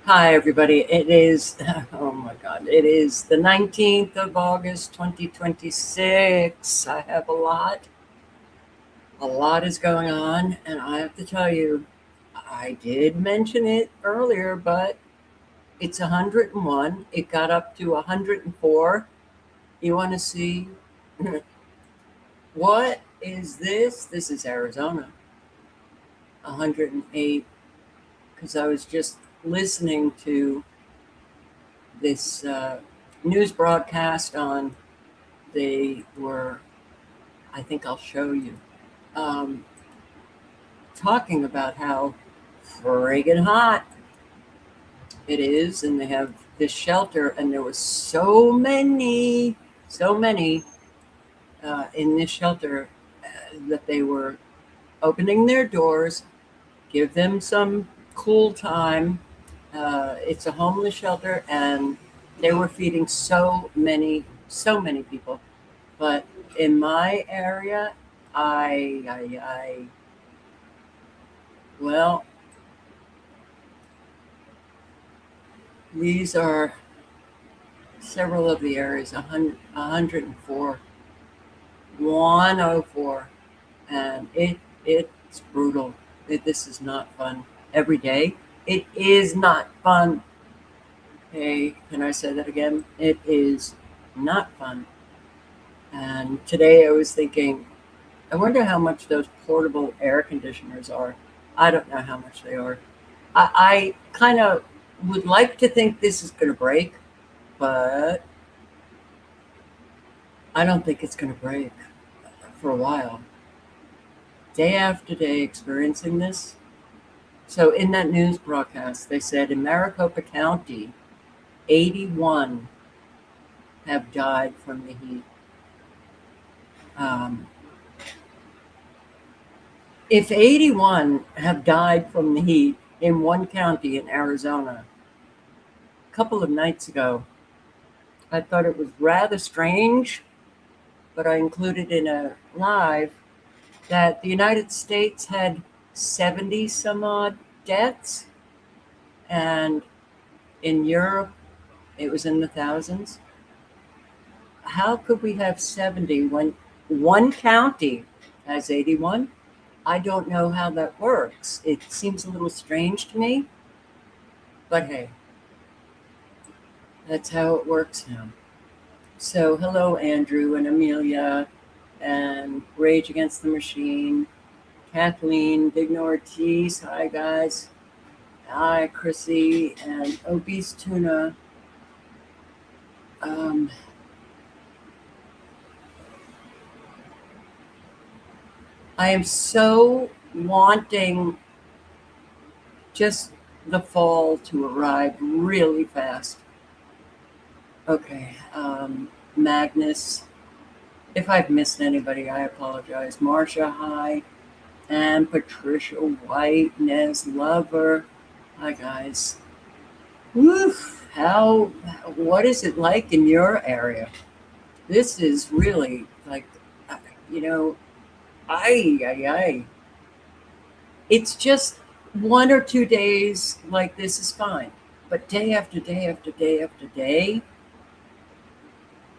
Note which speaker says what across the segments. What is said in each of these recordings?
Speaker 1: Hi, everybody. It is, oh my God, it is the 19th of August, 2026. I have a lot is going on, and I have to tell you, I did mention it earlier, but it's 101. It got up to 104. You want to see what is this? This is Arizona, 108, because I was just listening to this news broadcast on they were, I think I'll show you, um, talking about how friggin' hot it is. And they have this shelter, and there was so many in this shelter that they were opening their doors, give them some cool time. It's a homeless shelter, and they were feeding so many people. But in my area, well, these are several of the areas, 104, 104, and it's brutal. This is not fun every day. It is not fun. Hey, can I say that again? It is not fun. And today I was thinking, I wonder how much those portable air conditioners are. I don't know how much they are. I kind of would like to think this is going to break, but I don't think it's going to break for a while. Day after day experiencing this. So in that news broadcast, they said in Maricopa County, 81 have died from the heat. Um, if 81 have died from the heat in one county in Arizona, a couple of nights ago, I thought it was rather strange, but I included in a live that the United States had 70 some odd deaths, and in Europe it was in the thousands. How could we have 70 when one county has 81? I don't know how that works. It seems a little strange to me, but hey, that's how it works now. So, hello, Andrew and Amelia, and Rage Against the Machine, Kathleen, Big Ortiz. Hi, guys. Hi, Chrissy, and Obese Tuna. Um, I am so wanting just the fall to arrive really fast. Okay, Magnus. If I've missed anybody, I apologize. Marcia, hi. And Patricia White, Nez Lover. Hi, guys. Woof. What is it like in your area? This is really like, uh, you know, ay. It's just 1 or 2 days like this is fine. But day after day after day after day,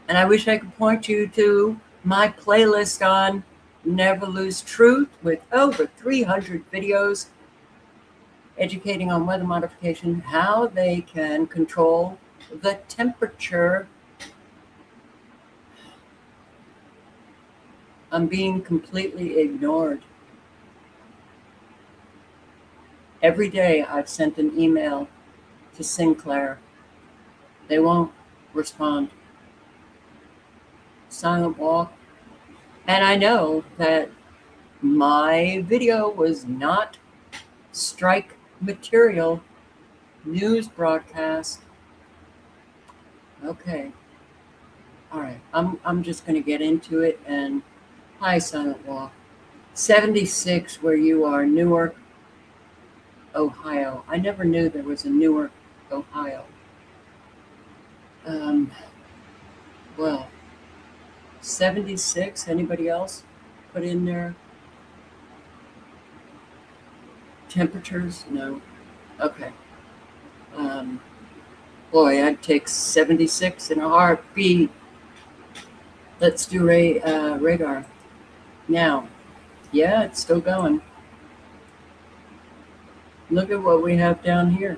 Speaker 1: and I wish I could point you to my playlist on Never Lose Truth with over 300 videos educating on weather modification, how they can control the temperature. I'm being completely ignored. Every day I've sent an email to Sinclair. They won't respond. Silent walk. And I know that my video was not strike material news broadcast. Okay. All right. I'm just going to get into it. And hi, Silent Walk. 76 where you are, Newark, Ohio. I never knew there was a Newark, Ohio. Um, well, 76. Anybody else put in their temperatures? No. Okay. Boy, I'd take 76 in a heartbeat. Let's do radar. Now, yeah, it's still going. Look at what we have down here.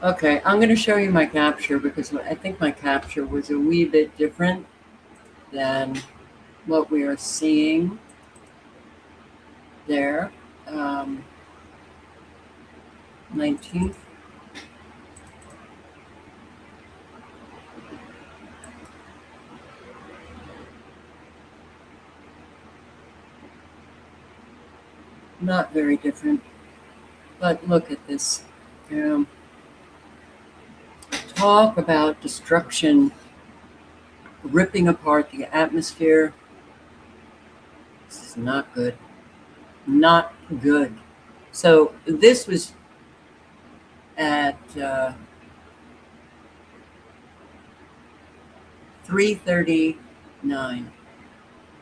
Speaker 1: Okay, I'm going to show you my capture because I think my capture was a wee bit different than what we are seeing there. 19th. Not very different, but look at this. Talk about destruction, ripping apart the atmosphere. This is not good. Not good. So this was at 3:39,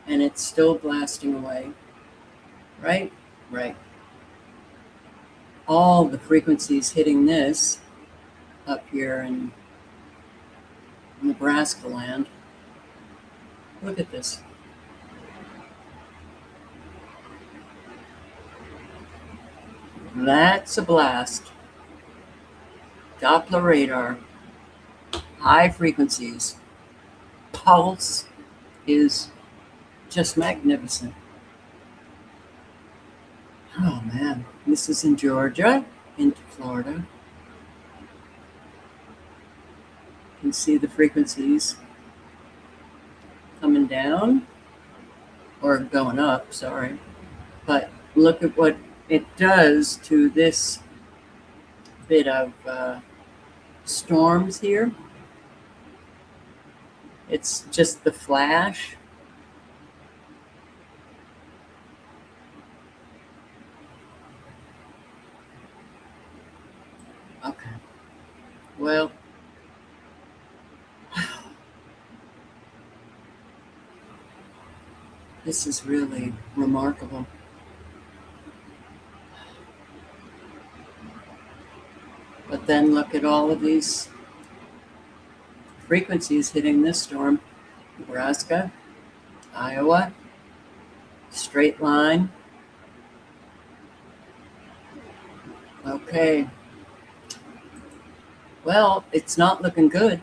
Speaker 1: and it's still blasting away. Right? Right. All the frequencies hitting this up here in Nebraska land. Look at this. That's a blast. Doppler radar, high frequencies. Pulse is just magnificent. Oh man, this is in Georgia, into Florida. You can see the frequencies coming down, or going up, sorry. But look at what it does to this bit of storms here. It's just the flash. Okay. Well, this is really remarkable. But then look at all of these frequencies hitting this storm. Nebraska, Iowa, straight line. Okay. Well, it's not looking good.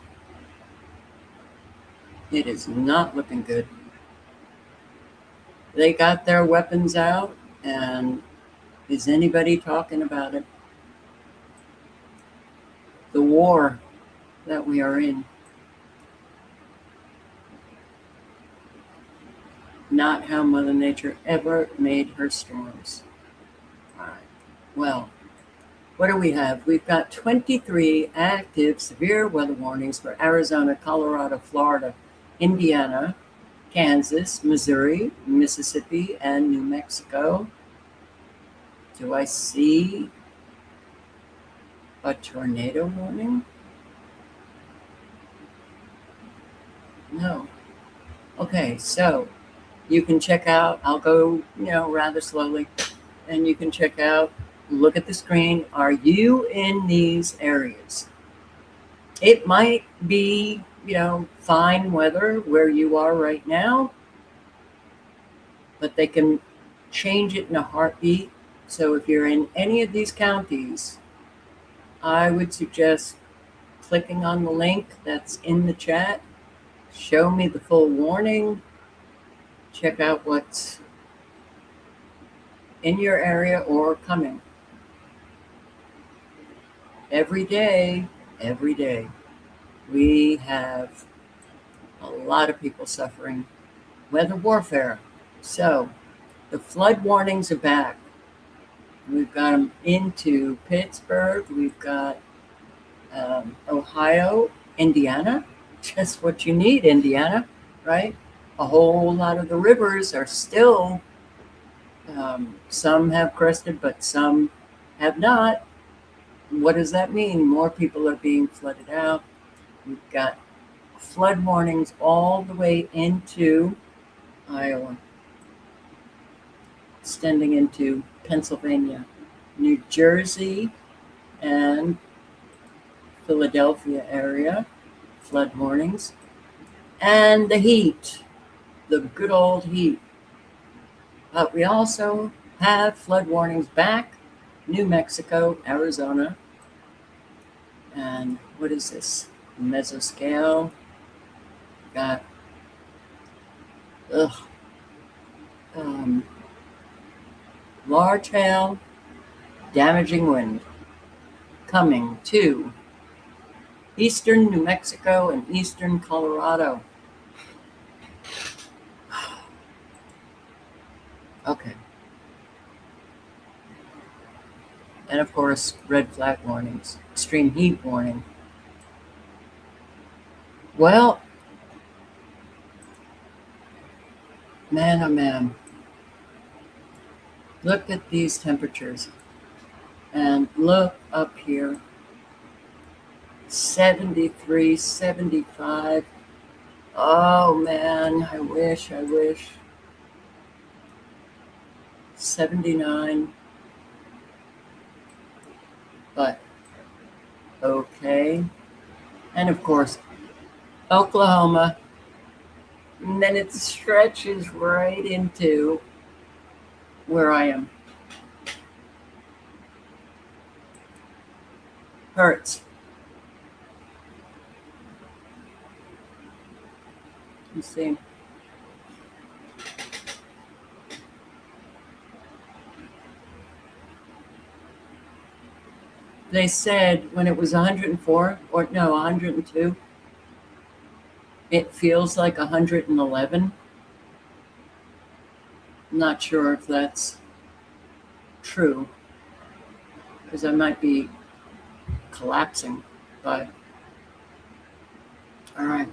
Speaker 1: It is not looking good. They got their weapons out, and is anybody talking about it? The war that we are in. Not how Mother Nature ever made her storms. All right. Well, what do we have? We've got 23 active severe weather warnings for Arizona, Colorado, Florida, Indiana, Kansas, Missouri, Mississippi, and New Mexico. Do I see a tornado warning? No. Okay, so you can check out, I'll go, rather slowly, and you can check out, look at the screen. Are you in these areas? It might be, fine weather where you are right now, but they can change it in a heartbeat. So if you're in any of these counties, I would suggest clicking on the link that's in the chat. Show me the full warning. Check out what's in your area or coming. Every day, we have a lot of people suffering weather warfare. So the flood warnings are back. We've got them into Pittsburgh. We've got Ohio, Indiana. Just what you need, Indiana, right? A whole lot of the rivers are still, some have crested, but some have not. What does that mean? More people are being flooded out. We've got flood warnings all the way into Iowa. extending into Pennsylvania, New Jersey, and Philadelphia area, flood warnings, and the heat, the good old heat. But we also have flood warnings back, New Mexico, Arizona, and what is this? Mesoscale. Got large hail, damaging wind coming to eastern New Mexico and eastern Colorado. Okay. And of course, red flag warnings, extreme heat warning. Well, man, oh man, look at these temperatures and look up here, 73, 75. Oh man, I wish. 79. But okay. And of course, Oklahoma. And then it stretches right into where I am. Hurts. You see. They said when it was 104, or no, 102, it feels like 111. I'm not sure if that's true, because I might be collapsing, but all right.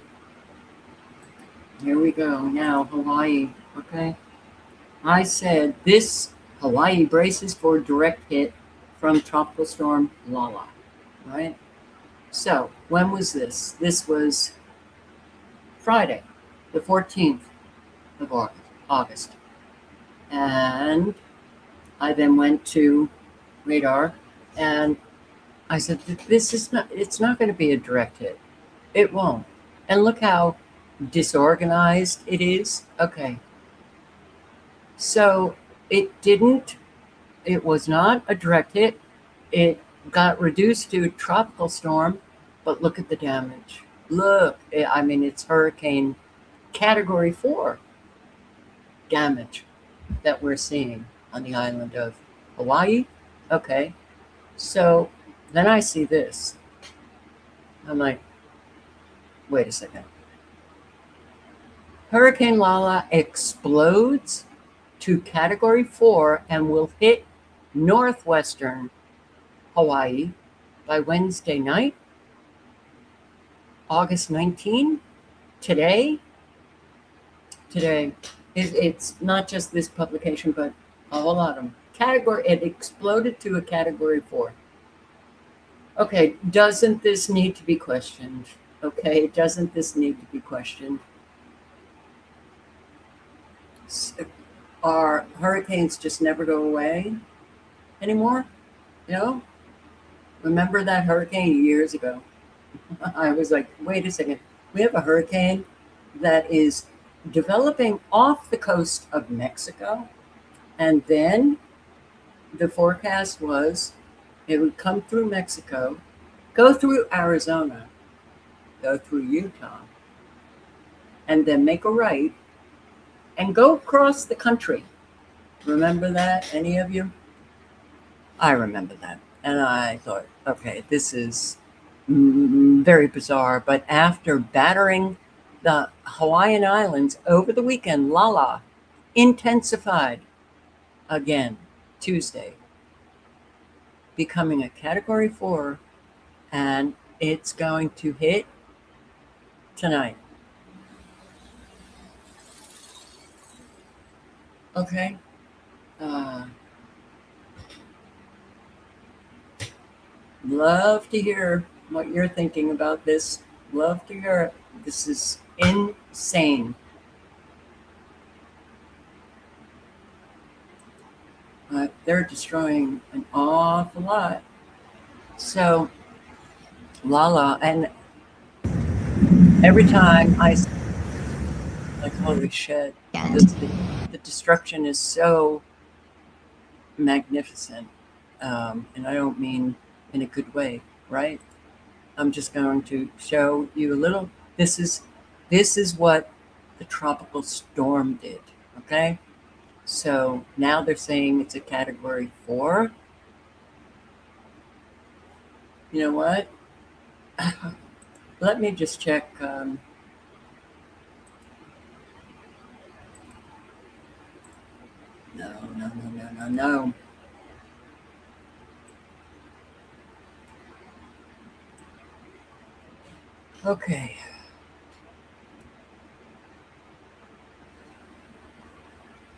Speaker 1: Here we go. Now, Hawaii, okay? I said this Hawaii braces for direct hit from Tropical Storm Lala, right? So, when was this? This was Friday, the 14th of August. And I then went to radar and I said, it's not going to be a direct hit. It won't. And look how disorganized it is. Okay. So it was not a direct hit. It got reduced to a tropical storm, but look at the damage. Look, it's hurricane category 4 damage that we're seeing on the island of Hawaii. Okay. So then I see this. I'm like, wait a second. Hurricane Lala explodes to category 4 and will hit northwestern Hawaii by Wednesday night, August 19. Today, it's not just this publication, but a whole lot of them. It exploded to a category 4. Okay, doesn't this need to be questioned? Okay, doesn't this need to be questioned? Our hurricanes just never go away anymore? Remember that hurricane years ago? I was like, wait a second. We have a hurricane that is developing off the coast of Mexico. And then the forecast was it would come through Mexico, go through Arizona, go through Utah, and then make a right and go across the country. Remember that, any of you? I remember that. And I thought, okay, this is very bizarre. But after battering the Hawaiian Islands over the weekend, Lala intensified again Tuesday, becoming a category 4, and it's going to hit tonight. Okay. Love to hear what you're thinking about this. Love to hear it. This is insane. They're destroying an awful lot. So, Lala, and every time I see, like, holy shit, the destruction is so magnificent. And I don't mean in a good way, right? I'm just going to show you a little. This is this is what the tropical storm did. Okay, so now they're saying it's a category 4. You know what? Let me just check. No, no, no, no, no, no. Okay.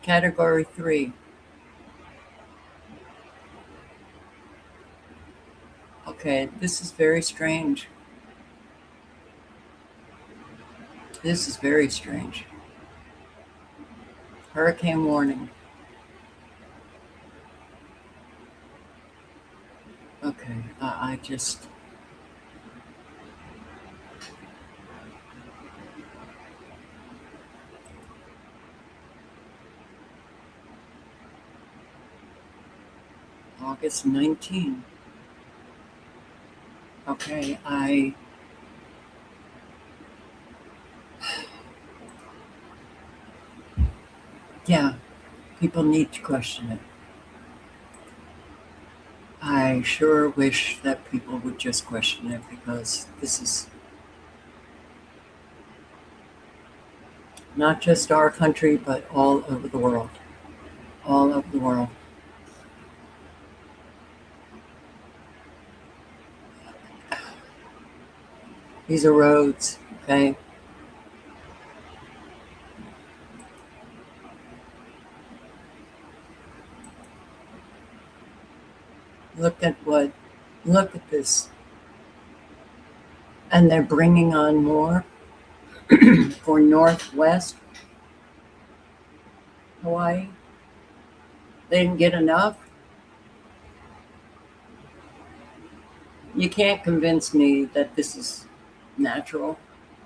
Speaker 1: Category 3. Okay, this is very strange. This is very strange. Hurricane warning. Okay, I just. August 19. Okay, yeah, people need to question it. I sure wish that people would just question it because this is not just our country, but all over the world. All over the world. These are roads, okay? Look at this. And they're bringing on more for Northwest Hawaii. They didn't get enough. You can't convince me that this is natural.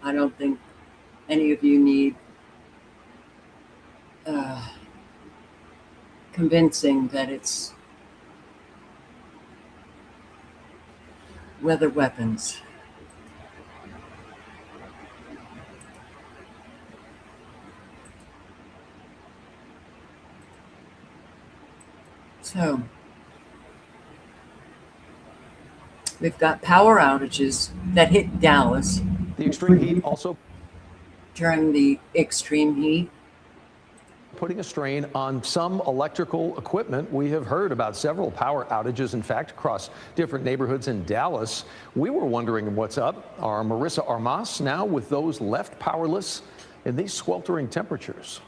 Speaker 1: I don't think any of you need uh, convincing that it's weather weapons. So, we've got power outages that hit Dallas.
Speaker 2: The extreme heat also
Speaker 1: during the extreme heat.
Speaker 2: Putting a strain on some electrical equipment. We have heard about several power outages, in fact, across different neighborhoods in Dallas. We were wondering what's up. Our Marissa Armas now with those left powerless in these sweltering temperatures.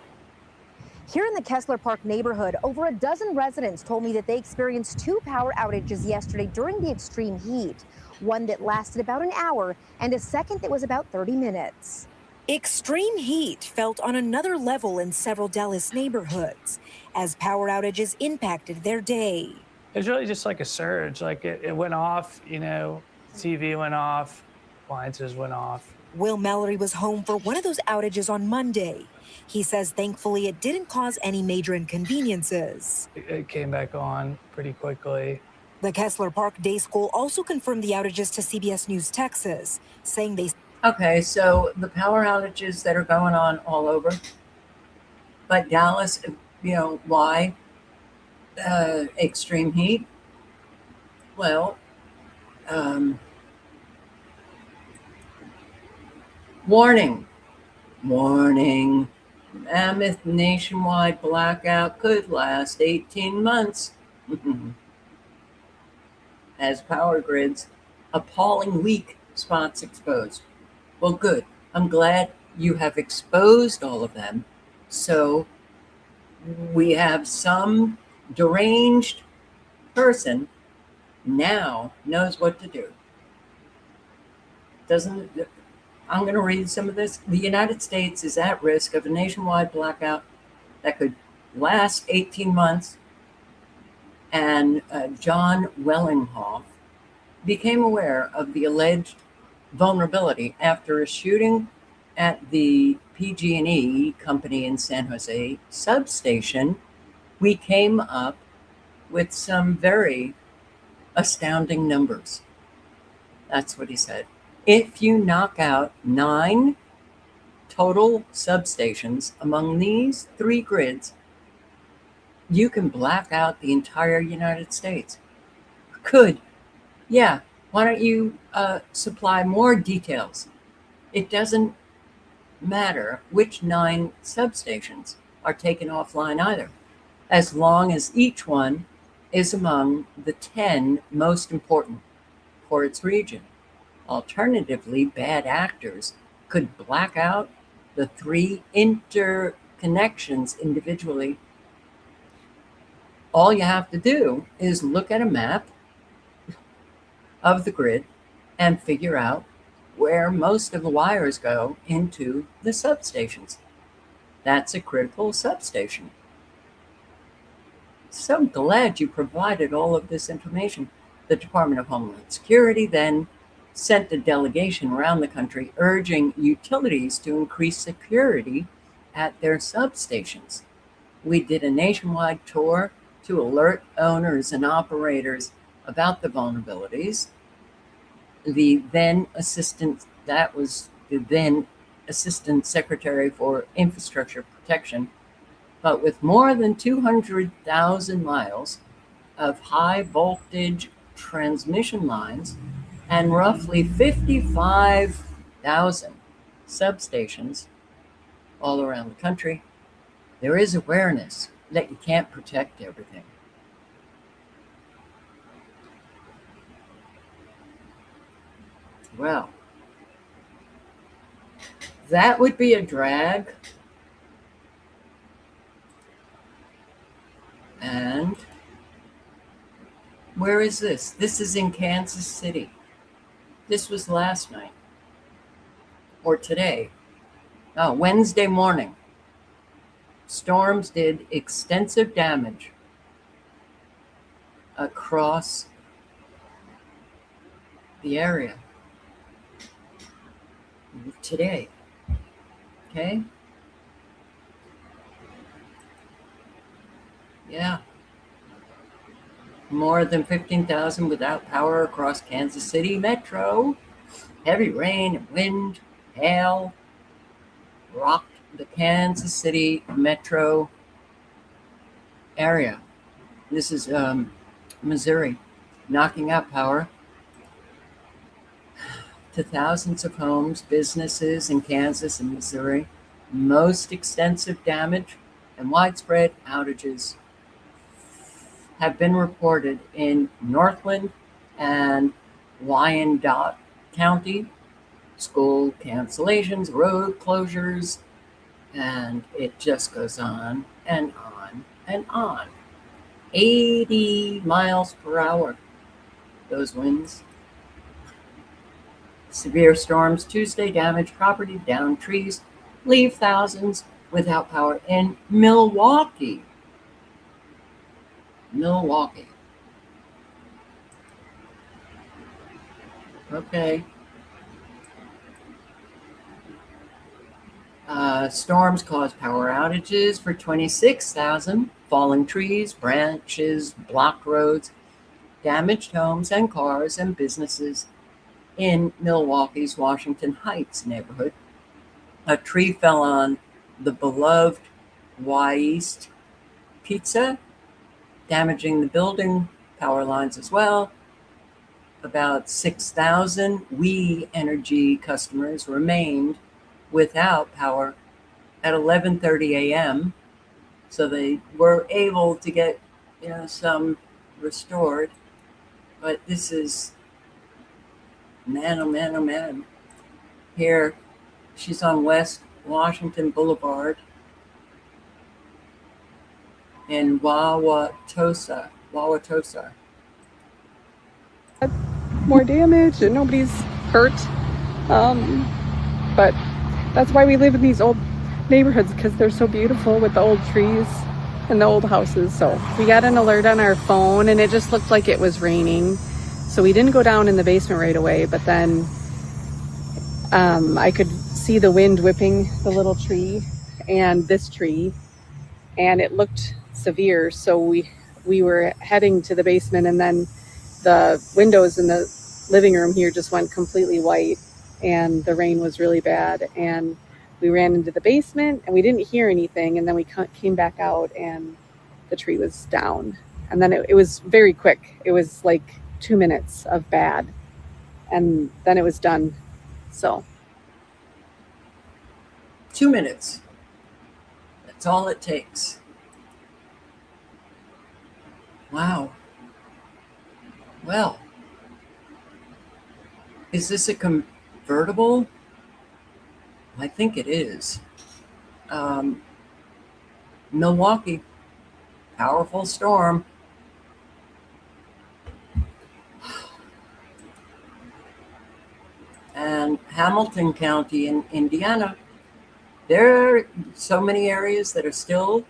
Speaker 3: Here in the Kessler Park neighborhood, over a dozen residents told me that they experienced 2 power outages yesterday during the extreme heat. One that lasted about an hour and a second that was about 30 minutes.
Speaker 4: Extreme heat felt on another level in several Dallas neighborhoods as power outages impacted their day.
Speaker 5: It was really just like a surge. Like it went off, TV went off, appliances went off.
Speaker 4: Will Mallory was home for one of those outages on Monday. He says thankfully it didn't cause any major inconveniences.
Speaker 5: It came back on pretty quickly.
Speaker 4: The Kessler Park Day School also confirmed the outages to CBS News Texas, saying they...
Speaker 1: Okay, so the power outages that are going on all over, but Dallas, why? Extreme heat. Well, warning. Mammoth nationwide blackout could last 18 months. As power grids, appalling weak spots exposed. Well, good. I'm glad you have exposed all of them. So we have some deranged person now knows what to do. I'm going to read some of this. The United States is at risk of a nationwide blackout that could last 18 months and John Wellinghoff became aware of the alleged vulnerability after a shooting at the PG&E company in San Jose substation. We came up with some very astounding numbers. That's what he said. If you knock out 9 total substations among these 3 grids, you can black out the entire United States. Could. Yeah. Why don't you supply more details? It doesn't matter which 9 substations are taken offline either, as long as each one is among the 10 most important for its region. Alternatively, bad actors could black out the 3 interconnections individually. All you have to do is look at a map of the grid and figure out where most of the wires go into the substations. That's a critical substation. So glad you provided all of this information. The Department of Homeland Security then sent a delegation around the country urging utilities to increase security at their substations. We did a nationwide tour to alert owners and operators about the vulnerabilities. The then Assistant Secretary for Infrastructure Protection, but with more than 200,000 miles of high voltage transmission lines and roughly 55,000 substations all around the country, there is awareness that you can't protect everything. Well, that would be a drag. And where is this? This is in Kansas City. This was last night or today. Oh, Wednesday morning. Storms did extensive damage across the area today. Okay? Yeah. More than 15,000 without power across Kansas City metro. Heavy rain and wind, hail rocked the Kansas City metro area. This is Missouri, knocking out power to thousands of homes, businesses in Kansas and Missouri. Most extensive damage and widespread outages have been reported in Northland and Wyandotte County. School cancellations, road closures, and it just goes on and on and on. 80 miles per hour, those winds. Severe storms Tuesday damage property, down trees, leave thousands without power in Milwaukee. Okay. Storms caused power outages for 26,000. Falling trees, branches, blocked roads, damaged homes and cars and businesses in Milwaukee's Washington Heights neighborhood. A tree fell on the beloved Y East Pizza, damaging the building, power lines as well. About 6,000 We Energy customers remained without power at 11:30 a.m. So they were able to get, some restored. But this is, man, oh man, oh man. Here, she's on West Washington Boulevard in Wauwatosa.
Speaker 6: More damage and nobody's hurt. But that's why we live in these old neighborhoods, because they're so beautiful with the old trees. in the old houses. So we got an alert on our phone and it just looked like it was raining. So we didn't go down in the basement right away, but then I could see the wind whipping the little tree and this tree, and it looked severe. So we were heading to the basement, and then the windows in the living room here just went completely white, and the rain was really bad. And we ran into the basement, and we didn't hear anything. And then we came back out, and the tree was down. And then it was very quick. It was like 2 minutes of bad, and then it was done. So
Speaker 1: 2 minutes. That's all it takes. Wow. Well, is this a convertible? I think it is. Milwaukee, powerful storm. And Hamilton County in Indiana, there are so many areas that are still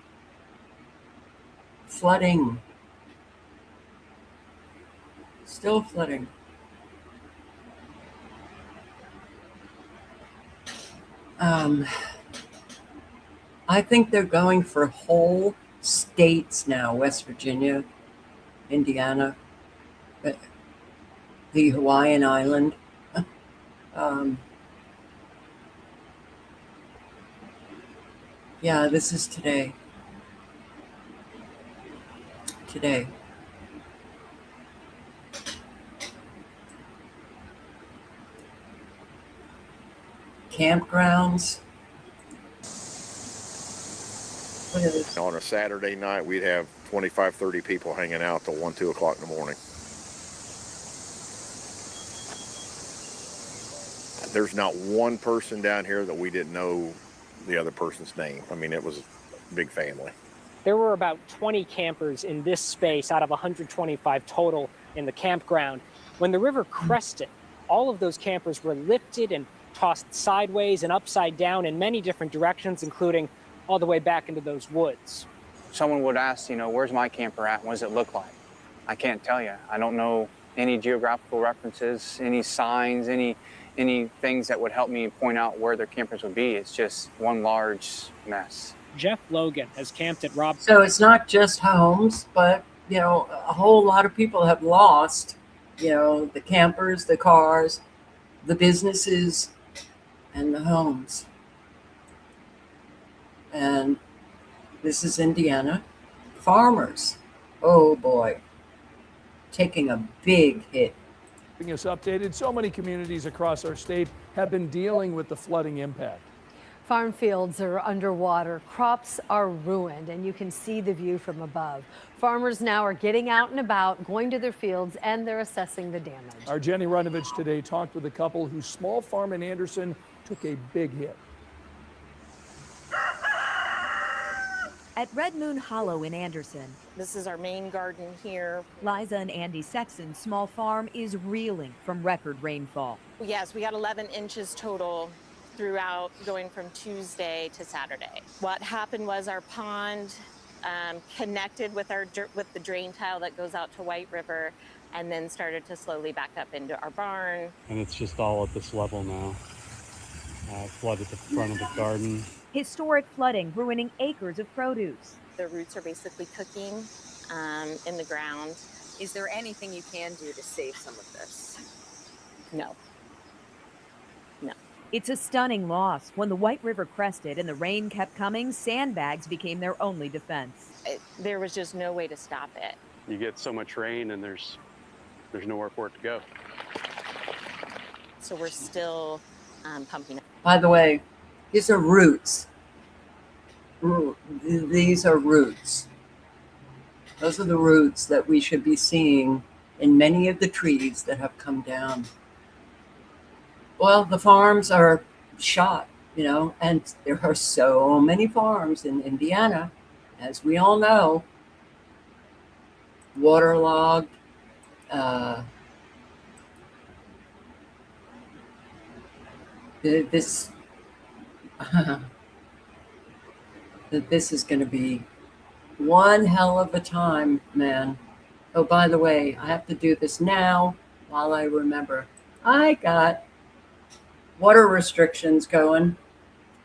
Speaker 1: flooding. Still flooding. I think they're going for whole states now, West Virginia, Indiana, the Hawaiian island. Yeah, this is today. Today. Campgrounds. What is this?
Speaker 7: On a Saturday night, we'd have 25, 30 people hanging out till 1, 2 o'clock in the morning. There's not one person down here that we didn't know the other person's name. I mean, it was a big family.
Speaker 8: There were about 20 campers in this space out of 125 total in the campground. When the river crested, all of those campers were lifted and tossed sideways and upside down in many different directions, including all the way back into those woods.
Speaker 9: Someone would ask, where's my camper at? What does it look like? I can't tell you. I don't know any geographical references, any signs, any things that would help me point out where their campers would be. It's just one large mess.
Speaker 8: Jeff Logan has camped at Rob.
Speaker 1: So it's not just homes, but, a whole lot of people have lost, the campers, the cars, the businesses, and the homes. And this is Indiana. Farmers, oh boy, taking a big hit.
Speaker 10: Keeping us updated, so many communities across our state have been dealing with the flooding impact.
Speaker 11: Farm fields are underwater, crops are ruined, and you can see the view from above. Farmers now are getting out and about, going to their fields, and they're assessing the damage.
Speaker 10: Our Jenny Runovich today talked with a couple whose small farm in Anderson took a big hit.
Speaker 12: At Red Moon Hollow in Anderson,
Speaker 13: this is our main garden here.
Speaker 12: Liza and Andy Sexton's small farm is reeling from record rainfall.
Speaker 13: Yes, we got 11 inches total throughout, going from Tuesday to Saturday. What happened was our pond connected with the drain tile that goes out to White River, and then started to slowly back up into our barn.
Speaker 14: And it's just all at this level now. Flooded the front of the garden.
Speaker 12: Historic flooding ruining acres of produce.
Speaker 13: The roots are basically cooking in the ground.
Speaker 15: Is there anything you can do to save some of this?
Speaker 13: No. No.
Speaker 12: It's a stunning loss. When the White River crested and the rain kept coming, sandbags became their only defense.
Speaker 13: There was just no way to stop it.
Speaker 14: You get so much rain and there's nowhere for it to go.
Speaker 13: So we're still pumping.
Speaker 1: By the way, these are roots. These are roots. Those are the roots that we should be seeing in many of the trees that have come down. Well, the farms are shot, and there are so many farms in Indiana, as we all know, waterlogged. This is going to be one hell of a time, man. Oh, by the way, I have to do this now while I remember. I got water restrictions going.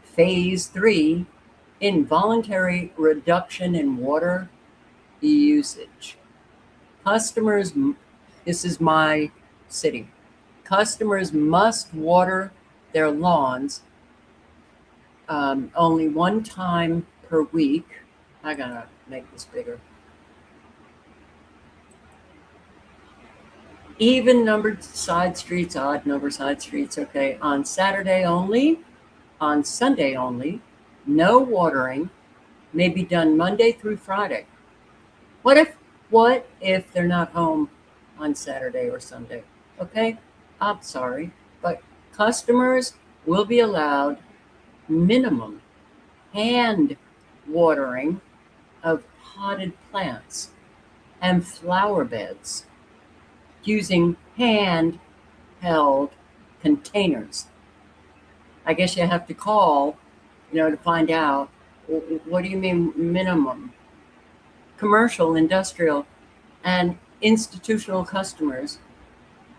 Speaker 1: Phase 3, involuntary reduction in water usage. Customers, this is my city. Customers must water their lawns only one time per week. I gotta make this bigger. Even numbered side streets, odd number side streets, okay. On Saturday only, on Sunday only, no watering may be done Monday through Friday. What if they're not home on Saturday or Sunday? Okay, I'm sorry, but customers will be allowed minimum hand watering of potted plants and flower beds using hand-held containers. I guess you have to call, to find out. What do you mean minimum? Commercial, industrial, and institutional customers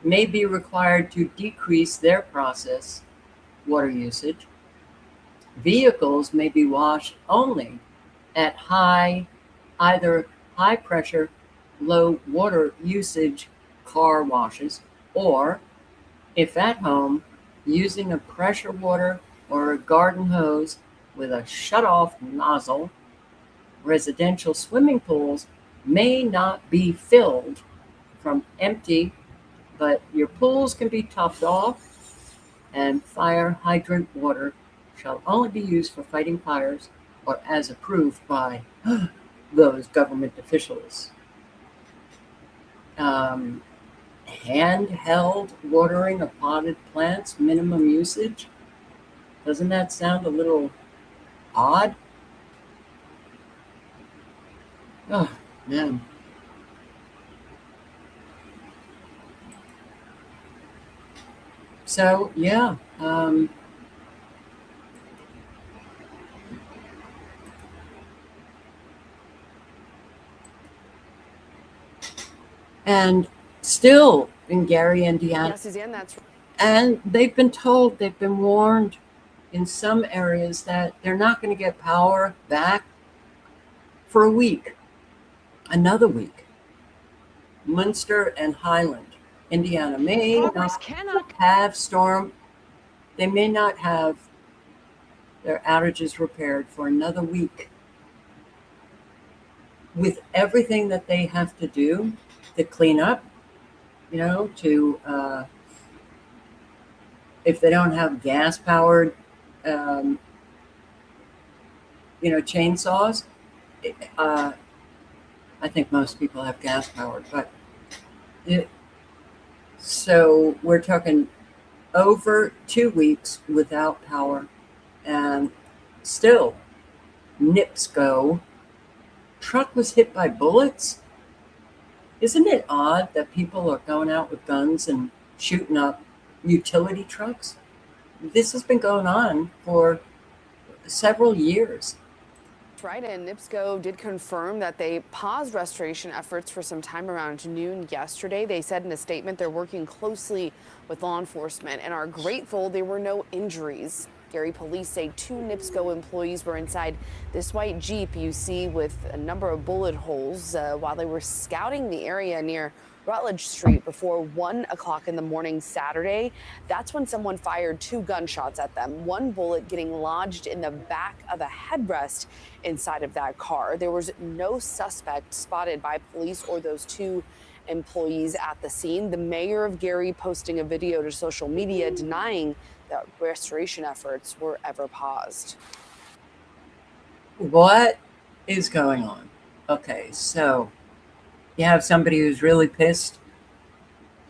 Speaker 1: may be required to decrease their process water usage. Vehicles may be washed only at either high pressure, low water usage car washes, or if at home, using a pressure water or a garden hose with a shut-off nozzle. Residential swimming pools may not be filled from empty, but your pools can be topped off, and fire hydrant water shall only be used for fighting fires or as approved by those government officials. Handheld watering of potted plants, minimum usage. Doesn't that sound a little odd? Oh, man. So, yeah. And still in Gary, Indiana.
Speaker 16: Yes, Suzanne, that's right.
Speaker 1: And they've been warned in some areas that they're not going to get power back for a week, another week. Munster and Highland, Indiana may not have they may not have their outages repaired for another week. With everything that they have to do to clean up, if they don't have gas powered, chainsaws, I think most people have gas powered, but so we're talking over 2 weeks without power, and still NIPSCO truck was hit by bullets. Isn't it odd that people are going out with guns and shooting up utility trucks? This has been going on for several years.
Speaker 16: That's right, and NIPSCO did confirm that they paused restoration efforts for some time around noon yesterday. They said in a statement they're working closely with law enforcement and are grateful there were no injuries. Gary police say 2 NIPSCO employees were inside this white Jeep you see with a number of bullet holes while they were scouting the area near Rutledge Street before 1 o'clock in the morning Saturday. That's when someone fired 2 gunshots at them, one bullet getting lodged in the back of a headrest inside of that car. There was no suspect spotted by police or those 2 employees at the scene. The mayor of Gary posting a video to social media denying that restoration efforts were ever paused.
Speaker 1: What is going on? Okay, so you have somebody who's really pissed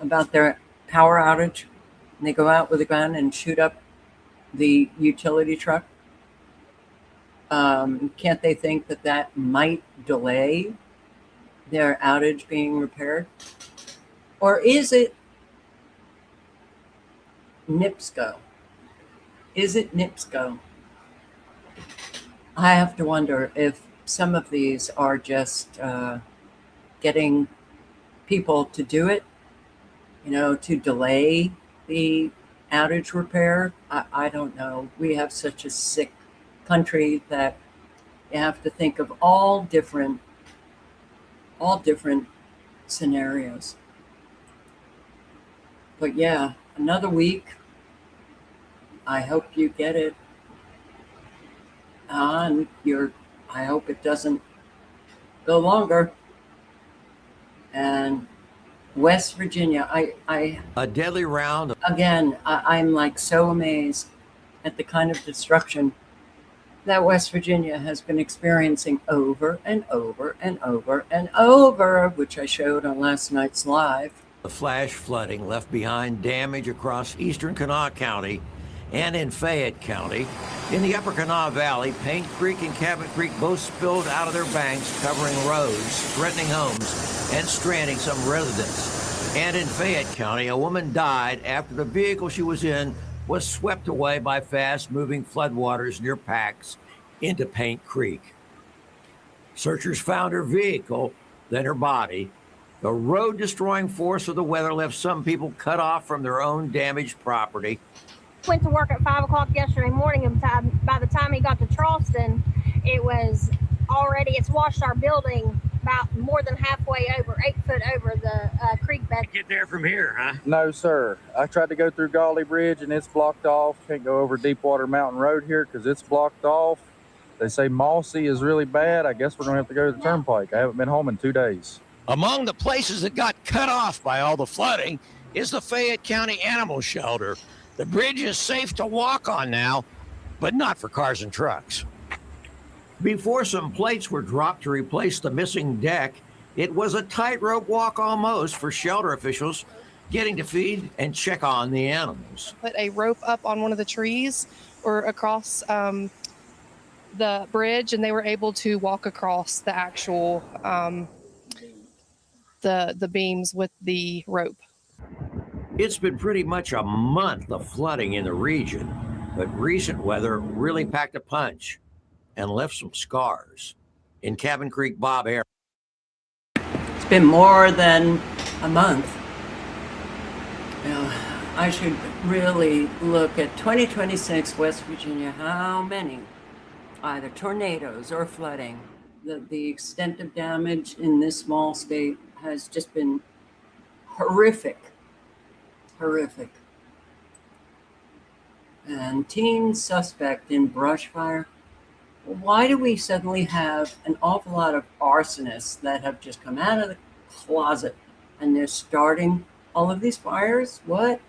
Speaker 1: about their power outage, and they go out with a gun and shoot up the utility truck. Can't they think that that might delay their outage being repaired? Or is it NIPSCO? Is it NIPSCO? I have to wonder if some of these are just getting people to do it, to delay the outage repair. I don't know. We have such a sick country that you have to think of all different scenarios. But yeah, another week. I hope you get it. And I hope it doesn't go longer. And West Virginia,
Speaker 17: a deadly round.
Speaker 1: Again, I'm like so amazed at the kind of destruction that West Virginia has been experiencing over and over and over and over, which I showed on last night's live.
Speaker 17: The flash flooding left behind damage across eastern Kanawha County and in Fayette County. In the Upper Kanawha Valley, Paint Creek and Cabot Creek both spilled out of their banks, covering roads, threatening homes, and stranding some residents. And in Fayette County, a woman died after the vehicle she was in was swept away by fast-moving floodwaters near Pax into Paint Creek. Searchers found her vehicle, then her body. The road-destroying force of the weather left some people cut off from their own damaged property.
Speaker 18: Went to work at 5 o'clock yesterday morning, and by the time he got to Charleston, it's washed our building about more than halfway over, 8 foot over the creek bed.
Speaker 17: Get there from here, huh?
Speaker 19: No, sir. I tried to go through Gauley Bridge and it's blocked off. Can't go over Deepwater Mountain Road here because it's blocked off. They say Mossy is really bad. I guess we're going to have to go to the turnpike. I haven't been home in 2 days.
Speaker 17: Among the places that got cut off by all the flooding is the Fayette County Animal Shelter. The bridge is safe to walk on now, but not for cars and trucks. Before some plates were dropped to replace the missing deck, it was a tightrope walk almost for shelter officials getting to feed and check on the animals.
Speaker 20: Put a rope up on one of the trees or across the bridge, and they were able to walk across the actual the beams with the rope.
Speaker 17: It's been pretty much a month of flooding in the region, but recent weather really packed a punch and left some scars. In Cabin Creek, Bob Air.
Speaker 1: It's been more than a month. I should really look at 2026 West Virginia. How many either tornadoes or flooding? The extent of damage in this small state has just been horrific. And teen suspect in brush fire. Why do we suddenly have an awful lot of arsonists that have just come out of the closet and they're starting all of these fires? What?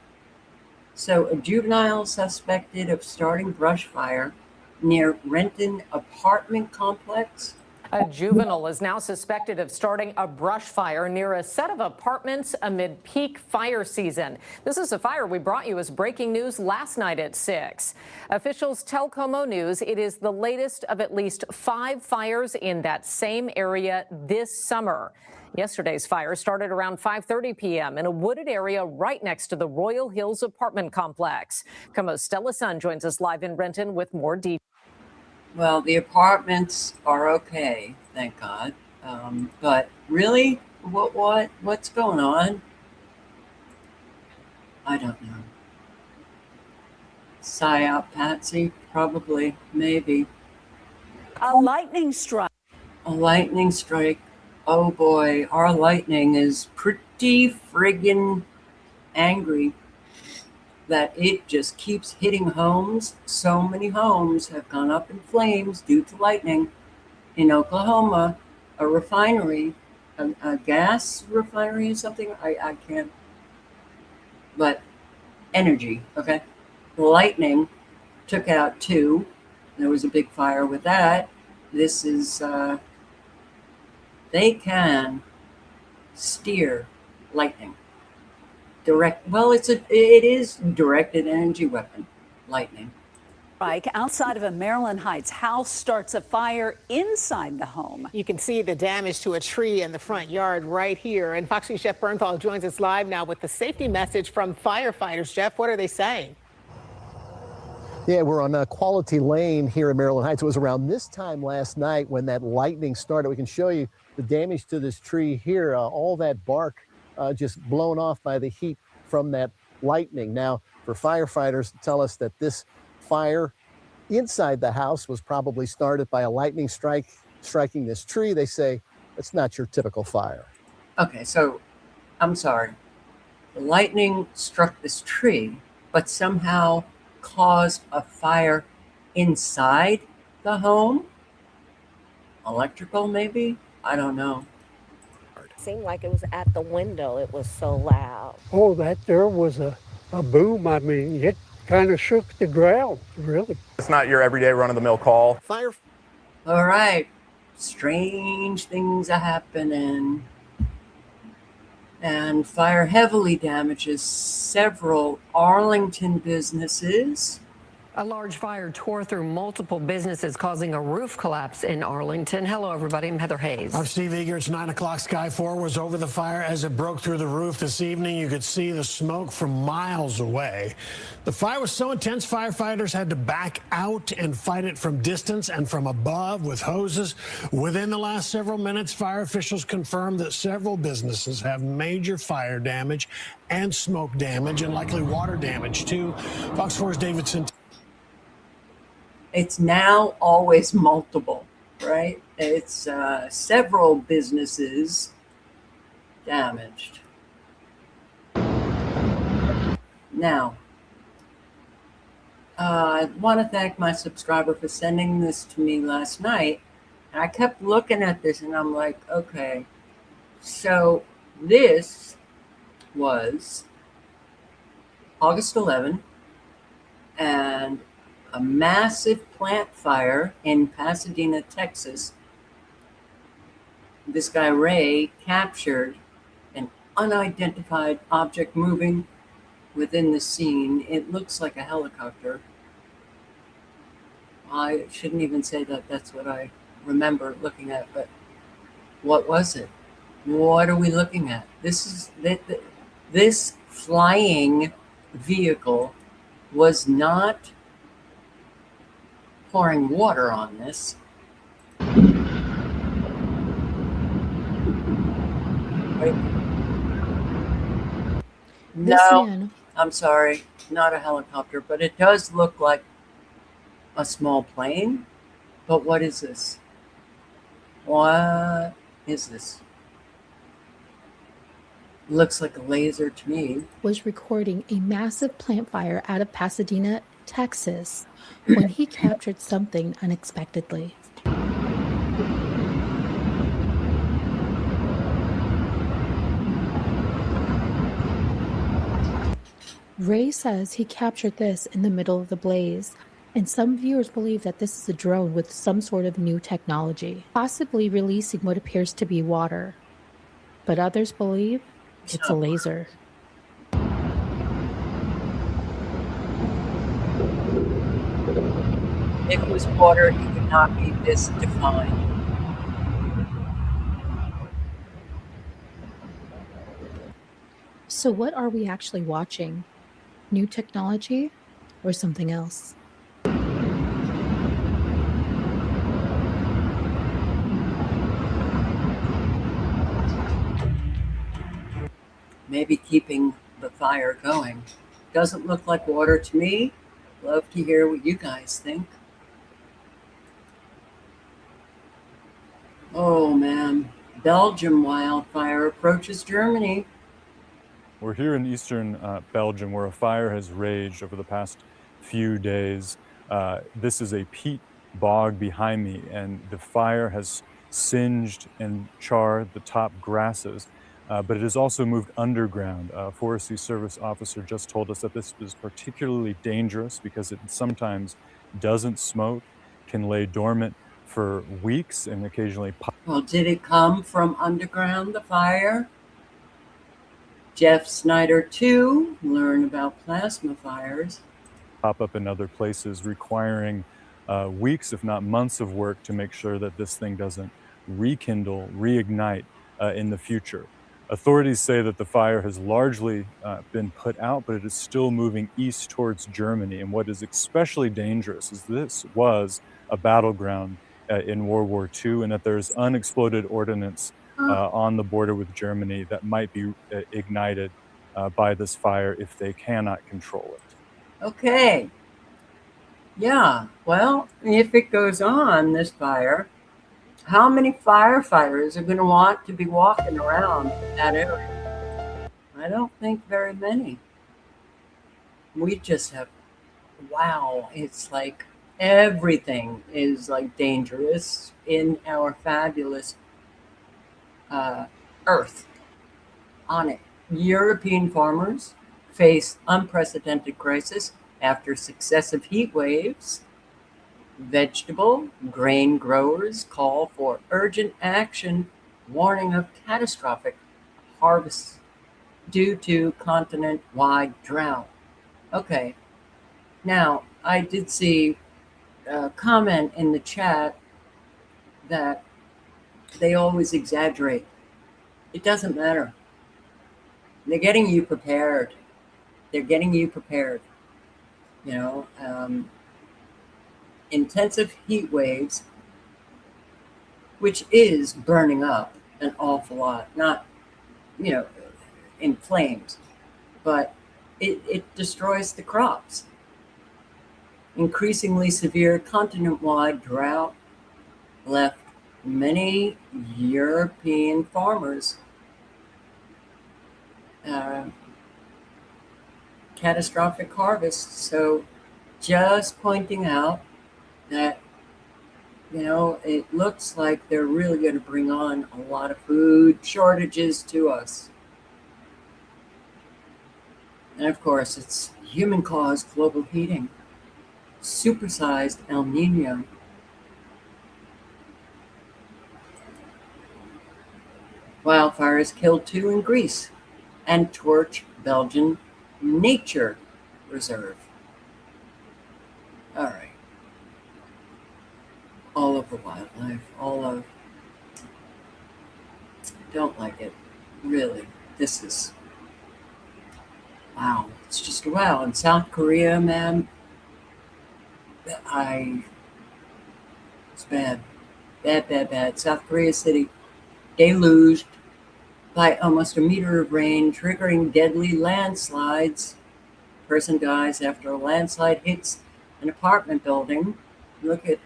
Speaker 1: So a juvenile suspected of starting brush fire near Renton apartment complex.
Speaker 21: A juvenile is now suspected of starting a brush fire near a set of apartments amid peak fire season. This is a fire we brought you as breaking news last night at 6. Officials tell Como News it is the latest of at least 5 fires in that same area this summer. Yesterday's fire started around 5:30 p.m. in a wooded area right next to the Royal Hills apartment complex. Como's Stella Sun joins us live in Renton with more details.
Speaker 1: Well, the apartments are okay, thank God. But really, what's going on? I don't know. PSYOP, Patsy, probably, maybe.
Speaker 22: A lightning strike.
Speaker 1: A lightning strike. Oh boy, our lightning is pretty friggin' angry that it just keeps hitting homes. So many homes have gone up in flames due to lightning. In Oklahoma, a refinery, a gas refinery or something, I can't, but energy, okay? Lightning took out 2. There was a big fire with that. This is, they can steer lightning. It is directed energy weapon, lightning.
Speaker 22: Strike outside of a Maryland Heights house starts a fire inside the home.
Speaker 23: You can see the damage to a tree in the front yard right here. And Fox News' Jeff Bernthal joins us live now with the safety message from firefighters. Jeff, what are they saying?
Speaker 2: Yeah, we're on Quality Lane here in Maryland Heights. It was around this time last night when that lightning started. We can show you the damage to this tree here. All that bark just blown off by the heat from that lightning. Now, for firefighters, tell us that this fire inside the house was probably started by a lightning strike striking this tree. They say it's not your typical fire.
Speaker 1: Okay, so I'm sorry. The lightning struck this tree, but somehow caused a fire inside the home? Electrical, maybe? I don't know.
Speaker 3: Seemed like it was at the window. It was so loud.
Speaker 5: Oh, that there was a boom. I mean, it kind of shook the ground, really.
Speaker 24: It's not your everyday run-of-the-mill call.
Speaker 2: Fire.
Speaker 1: All right. Strange things are happening. And fire heavily damages several Arlington businesses.
Speaker 25: A large fire tore through multiple businesses, causing a roof collapse in Arlington. Hello, everybody. I'm Heather Hayes.
Speaker 26: I'm Steve Eager. It's 9 o'clock. Sky 4 was over the fire as it broke through the roof this evening. You could see the smoke from miles away. The fire was so intense, firefighters had to back out and fight it from distance and from above with hoses. Within the last several minutes, fire officials confirmed that several businesses have major fire damage and smoke damage and likely water damage, too. Fox 4's Davidson.
Speaker 1: It's now always multiple, right? It's several businesses damaged. Now, I want to thank my subscriber for sending this to me last night. And I kept looking at this and I'm like, okay, so this was August 11, and a massive plant fire in Pasadena, Texas. This guy, Ray, captured an unidentified object moving within the scene. It looks like a helicopter. I shouldn't even say that. That's what I remember looking at. But what was it? What are we looking at? This flying vehicle was not pouring water on this. Wait. No, I'm sorry, not a helicopter, but it does look like a small plane. But what is this? What is this? Looks like a laser to me.
Speaker 27: Was recording a massive plant fire out of Pasadena, Texas, when he captured something unexpectedly. Ray says he captured this in the middle of the blaze, and some viewers believe that this is a drone with some sort of new technology, possibly releasing what appears to be water. But others believe it's a laser.
Speaker 1: If it was water, it would not be this defined.
Speaker 27: So what are we actually watching? New technology or something else?
Speaker 1: Maybe keeping the fire going. Doesn't look like water to me. Love to hear what you guys think. Oh man, Belgium wildfire approaches Germany.
Speaker 28: We're here in eastern Belgium where a fire has raged over the past few days. This is a peat bog behind me, and the fire has singed and charred the top grasses, but it has also moved underground. A Forestry Service officer just told us that this is particularly dangerous because it sometimes doesn't smoke, can lay dormant for weeks and occasionally pop.
Speaker 1: Well, did it come from underground, the fire? Jeff Snyder, too, learn about plasma fires.
Speaker 28: Pop up in other places, requiring weeks, if not months of work to make sure that this thing doesn't rekindle, reignite in the future. Authorities say that the fire has largely been put out, but it is still moving east towards Germany. And what is especially dangerous is this was a battleground in World War II, and that there's unexploded ordnance on the border with Germany that might be ignited by this fire if they cannot control it.
Speaker 1: Okay. Yeah, well, if it goes on, this fire, how many firefighters are going to want to be walking around that area? I don't think very many. We just have, wow, it's like everything is like dangerous in our fabulous earth on it. European farmers face unprecedented crisis after successive heat waves. Vegetable grain growers call for urgent action, warning of catastrophic harvests due to continent-wide drought. Okay, now I did see a comment in the chat that they always exaggerate. It doesn't matter. They're getting you prepared. They're getting you prepared. You know, intensive heat waves, which is burning up an awful lot, not, you know, in flames, but it destroys the crops. Increasingly severe continent-wide drought left many European farmers catastrophic harvests. So just pointing out that, you know, it looks like they're really going to bring on a lot of food shortages to us. And of course, it's human-caused global heating, supersized El Nino. Wildfires killed 2 in Greece and torch Belgian nature reserve. All right. All of the wildlife, all of, don't like it, really. This is, wow, it's just wow. In South Korea, man, it's bad. Bad. South Korea city deluged by almost a meter of rain, triggering deadly landslides. Person dies after a landslide hits an apartment building. Look at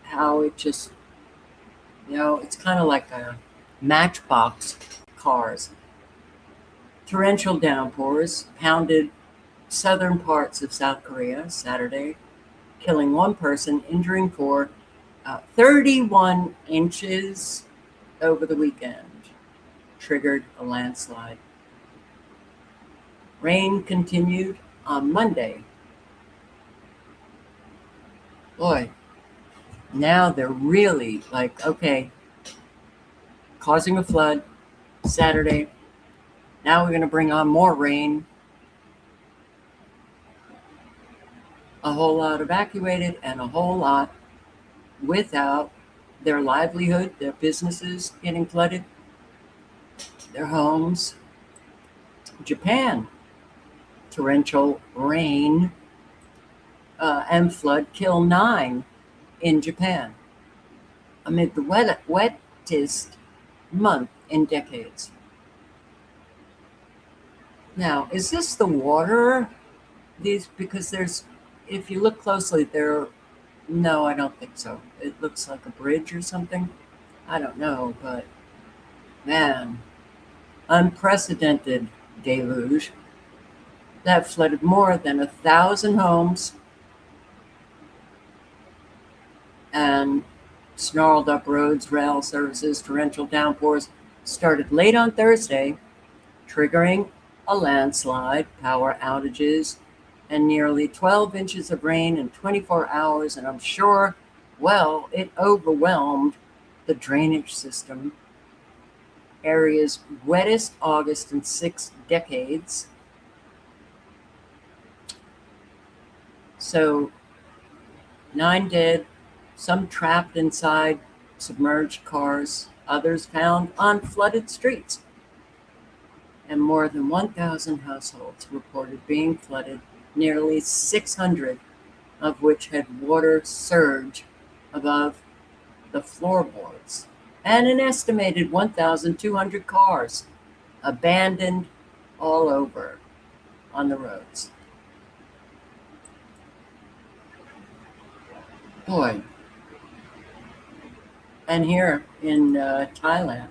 Speaker 1: how it just, you know, it's kind of like a matchbox cars. Torrential downpours pounded southern parts of South Korea Saturday, killing 1 person, injuring 4, 31 inches over the weekend. Triggered a landslide. Rain continued on Monday. Boy, now they're really like, okay, causing a flood Saturday. Now we're going to bring on more rain. A whole lot evacuated and a whole lot without their livelihood, their businesses getting flooded, their homes. Japan, torrential rain and flood kill 9 in Japan amid the wettest month in decades. Now, is this the water? Because there's, if you look closely, no, I don't think so. It looks like a bridge or something. I don't know, but man, unprecedented deluge that flooded more than 1,000 homes and snarled up roads, rail services. Torrential downpours started late on Thursday, triggering a landslide, power outages, and nearly 12 inches of rain in 24 hours. And I'm sure, well, it overwhelmed the drainage system. Area's wettest August in 6 decades. So 9 dead, some trapped inside submerged cars, others found on flooded streets. and more than 1,000 households reported being flooded, nearly 600 of which had water surge above the floorboards, and an estimated 1,200 cars abandoned all over on the roads. Boy. And here in Thailand.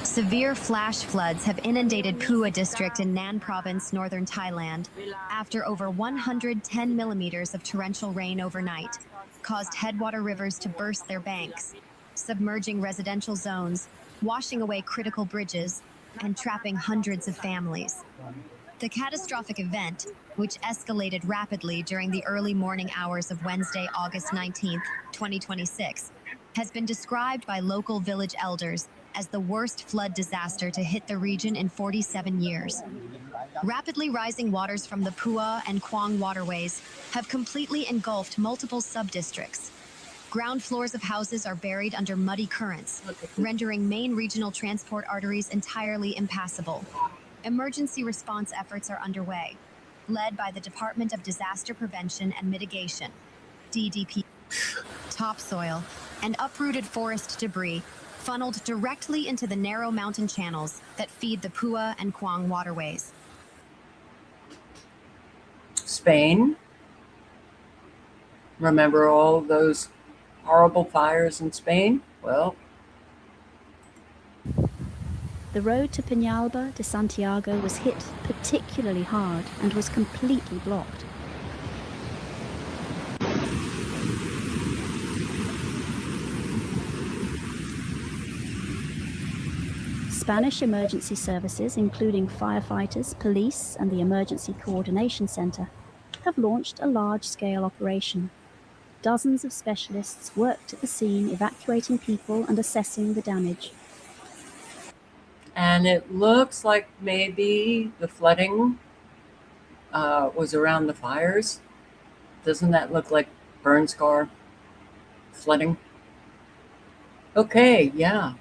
Speaker 4: Severe flash floods have inundated Phua district in Nan province, northern Thailand, after over 110 millimeters of torrential rain overnight caused headwater rivers to burst their banks, submerging residential zones, washing away critical bridges, and trapping hundreds of families. The catastrophic event, which escalated rapidly during the early morning hours of Wednesday, August 19th, 2026, has been described by local village elders as the worst flood disaster to hit the region in 47 years. Rapidly rising waters from the Phua and Quang waterways have completely engulfed multiple sub-districts. Ground floors of houses are buried under muddy currents, rendering main regional transport arteries entirely impassable. Emergency response efforts are underway, led by the Department of Disaster Prevention and Mitigation, DDP. Topsoil and uprooted forest debris funneled directly into the narrow mountain channels that feed the Phua and Quang waterways.
Speaker 1: Spain. Remember all those horrible fires in Spain? Well,
Speaker 6: the road to Peñalba de Santiago was hit particularly hard and was completely blocked. Spanish emergency services, including firefighters, police, and the Emergency Coordination Center, have launched a large-scale operation. Dozens of specialists worked at the scene, evacuating people and assessing the damage.
Speaker 1: and it looks like maybe the flooding was around the fires. Doesn't that look like burn scar flooding? Okay, yeah.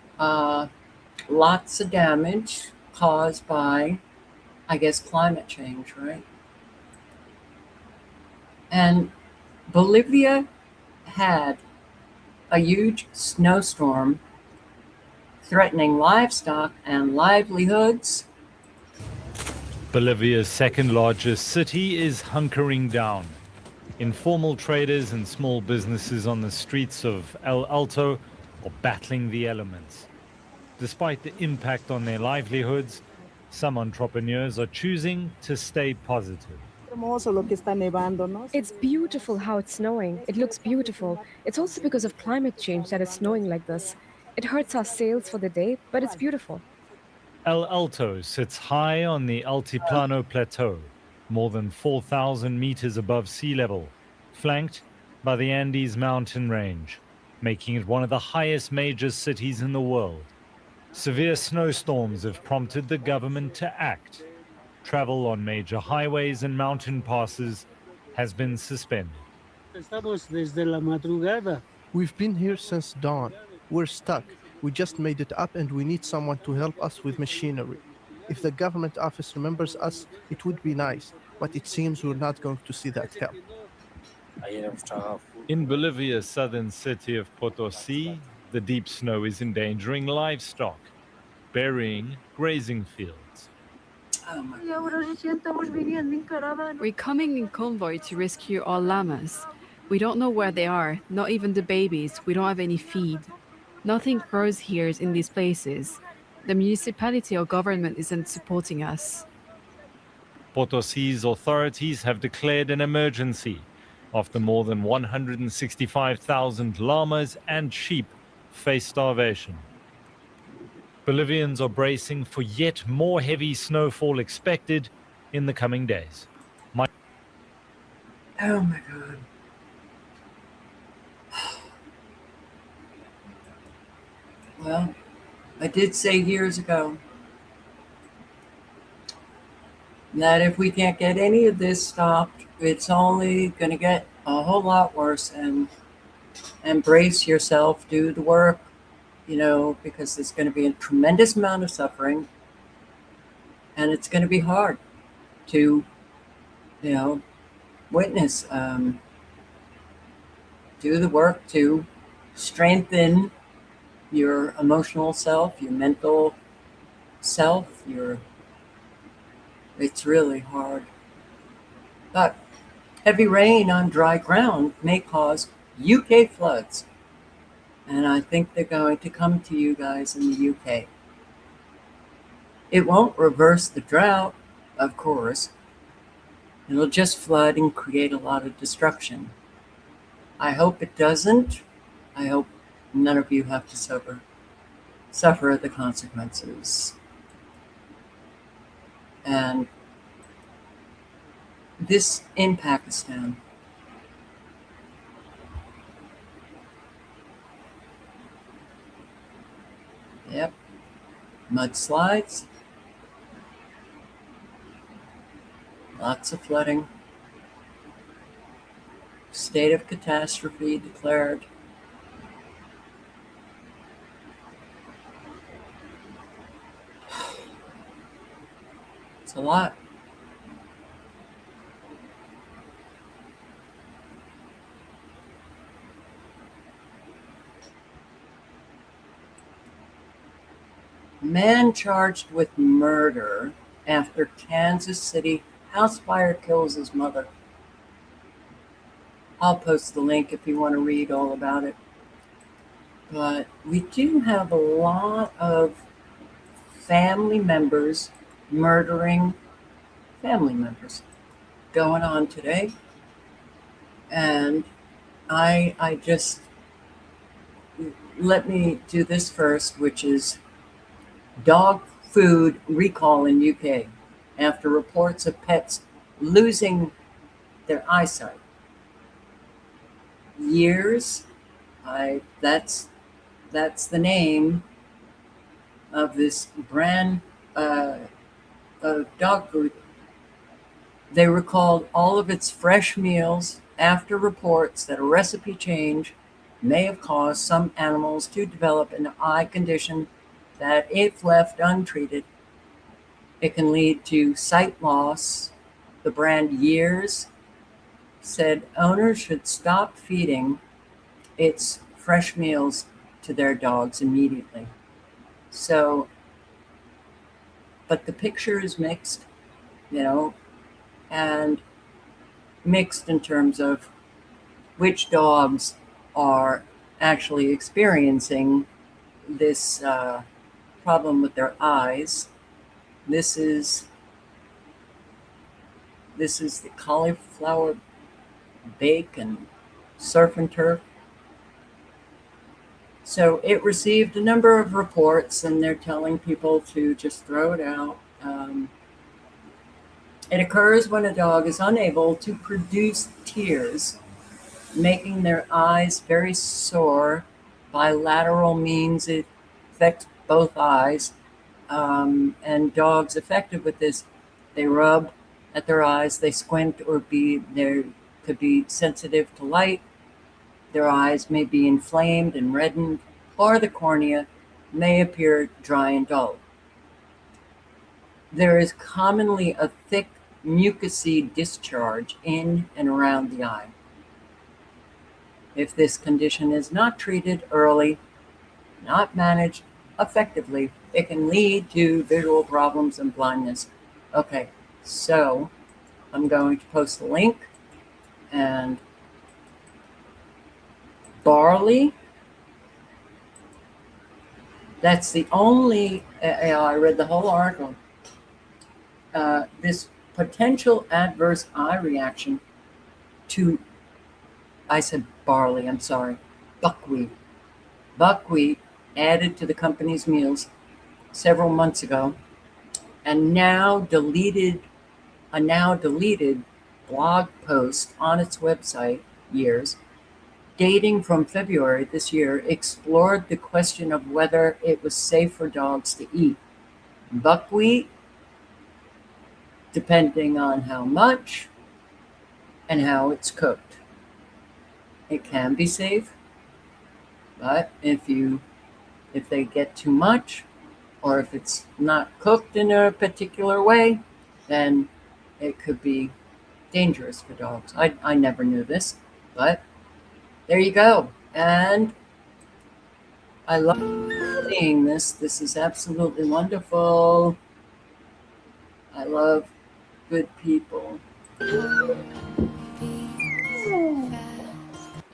Speaker 1: Lots of damage caused by, I guess, climate change, right? And Bolivia had a huge snowstorm threatening livestock and livelihoods.
Speaker 7: Bolivia's second largest city is hunkering down. Informal traders and small businesses on the streets of El Alto are battling the elements. Despite the impact on their livelihoods, some entrepreneurs are choosing to stay positive.
Speaker 8: It's beautiful how it's snowing. It looks beautiful. It's also because of climate change that it's snowing like this. It hurts our sails for the day, but it's beautiful.
Speaker 7: El Alto sits high on the Altiplano Plateau, more than 4,000 meters above sea level, flanked by the Andes mountain range, making it one of the highest major cities in the world. Severe snowstorms have prompted the government to act. Travel on major highways and mountain passes has been suspended.
Speaker 9: We've been here since dawn. We're stuck. We just made it up and we need someone to help us with machinery. If the government office remembers us, it would be nice, but it seems we're not going to see that help.
Speaker 7: In Bolivia's southern city of Potosí, the deep snow is endangering livestock, burying grazing fields.
Speaker 10: We're coming in convoy to rescue our llamas. We don't know where they are, not even the babies. We don't have any feed. Nothing grows here in these places. The municipality or government isn't supporting us.
Speaker 7: Potosí's authorities have declared an emergency after more than 165,000 llamas and sheep face starvation. Bolivians are bracing for yet more heavy snowfall expected in the coming days.
Speaker 1: Oh my God. Well, I did say years ago that if we can't get any of this stopped, it's only going to get a whole lot worse. And embrace yourself, do the work, because there's going to be a tremendous amount of suffering, and it's going to be hard to, witness. Do the work to strengthen your emotional self, your mental self. It's really hard. But heavy rain on dry ground may cause UK floods. And I think they're going to come to you guys in the UK. It won't reverse the drought, of course. It'll just flood and create a lot of destruction. I hope it doesn't. I hope none of you have to suffer the consequences. And this in Pakistan. Yep. Mudslides. Lots of flooding. State of catastrophe declared. It's a lot. Man charged with murder after Kansas City house fire kills his mother. I'll post the link if you want to read all about it. But we do have a lot of family members murdering family members going on today. And I just, let me do this first, which is dog food recall in UK after reports of pets losing their eyesight. Years, that's the name of this brand of dog food. They recalled all of its fresh meals after reports that a recipe change may have caused some animals to develop an eye condition that, if left untreated, it can lead to sight loss. The brand Years said owners should stop feeding its fresh meals to their dogs immediately. So, but the picture is mixed, and mixed in terms of which dogs are actually experiencing this problem with their eyes. This is the cauliflower bake and surf and turf. So it received a number of reports, and they're telling people to just throw it out. It occurs when a dog is unable to produce tears, making their eyes very sore. Bilateral means it affects both eyes. And dogs affected with this, they rub at their eyes, they squint, or they could be sensitive to light. Their eyes may be inflamed and reddened, or the cornea may appear dry and dull. There is commonly a thick mucousy discharge in and around the eye. If this condition is not treated early, not managed effectively, it can lead to visual problems and blindness. Okay, so I'm going to post a link. And barley, that's the only, I read the whole article. This potential adverse eye reaction to, I said barley, I'm sorry, buckwheat. Buckwheat added to the company's meals several months ago, and a now deleted blog post on its website, Years, dating from February this year explored the question of whether it was safe for dogs to eat buckwheat, depending on how much and how it's cooked. It can be safe, but if they get too much, or if it's not cooked in a particular way, then it could be dangerous for dogs. I never knew this, but there you go. And I love seeing this. This is absolutely wonderful. I love good people.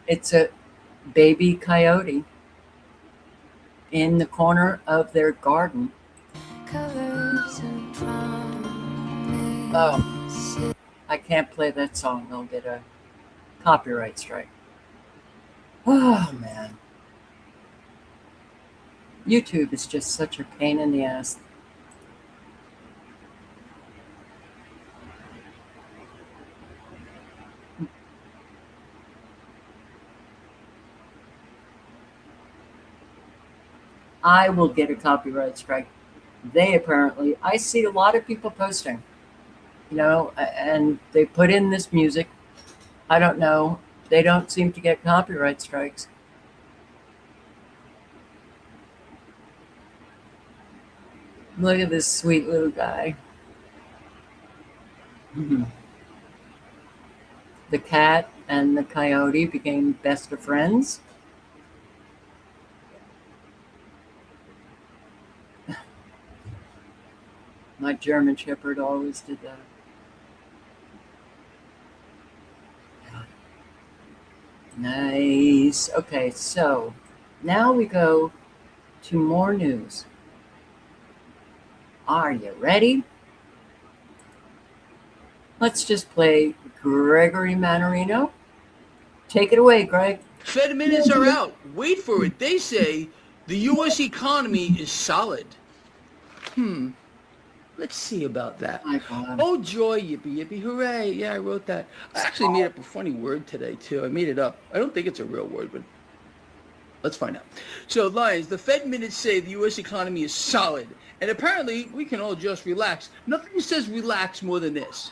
Speaker 1: It's a baby coyote in the corner of their garden. Oh, I can't play that song. I'll get a copyright strike. Oh, man. YouTube is just such a pain in the ass. I will get a copyright strike. I see a lot of people posting, and they put in this music. I don't know. They don't seem to get copyright strikes. Look at this sweet little guy. Mm-hmm. The cat and the coyote became best of friends. My German Shepherd always did that. Nice. Okay, so now we go to more news. Are you ready? Let's just play Gregory Mannarino. Take it away, Greg.
Speaker 11: Fed minutes are out. Wait for it. They say the U.S. economy is solid. Let's see about that. Oh, joy, yippee, yippee, hooray. Yeah, I wrote that. I actually made up a funny word today, too. I made it up. I don't think it's a real word, but let's find out. So, Lions, the Fed minutes say the U.S. economy is solid. And apparently, we can all just relax. Nothing says relax more than this.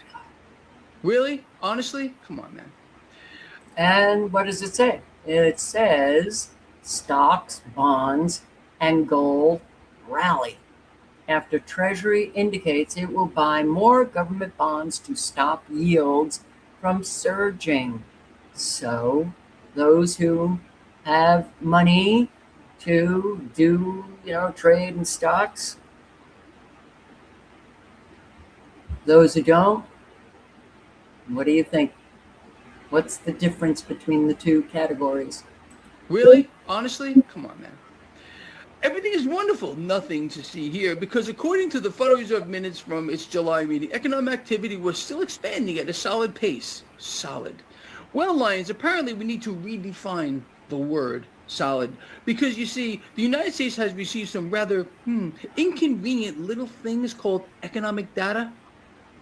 Speaker 11: Really? Honestly? Come on, man.
Speaker 1: And what does it say? It says stocks, bonds, and gold rally after Treasury indicates it will buy more government bonds to stop yields from surging. So those who have money to do, trade in stocks, those who don't, what do you think? What's the difference between the two categories?
Speaker 11: Really? Honestly? Come on, man. Everything is wonderful. Nothing to see here because according to the Federal Reserve minutes from its July meeting, economic activity was still expanding at a solid pace. Solid. Well, Lions, apparently we need to redefine the word solid because you see, the United States has received some rather inconvenient little things called economic data.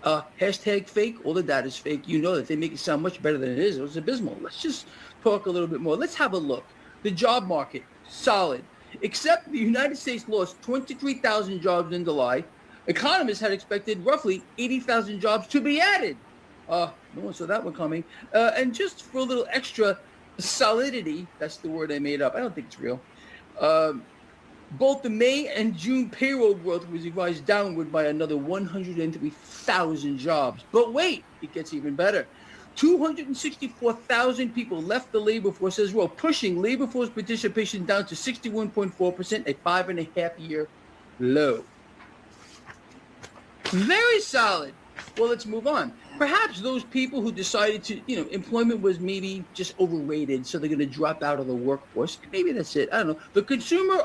Speaker 11: Hashtag fake. All the data is fake. You know that they make it sound much better than it is. It was abysmal. Let's just talk a little bit more. Let's have a look. The job market, solid. Except the United States lost 23,000 jobs in July. Economists had expected roughly 80,000 jobs to be added. No one saw that one coming. And just for a little extra solidity, that's the word I made up. I don't think it's real. Both the May and June payroll growth was revised downward by another 103,000 jobs. But wait, it gets even better. 264,000 people left the labor force as well, pushing labor force participation down to 61.4%, a 5.5-year low. Very solid. Well, let's move on. Perhaps those people who decided to, employment was maybe just overrated, so they're going to drop out of the workforce. Maybe that's it. I don't know. The consumer,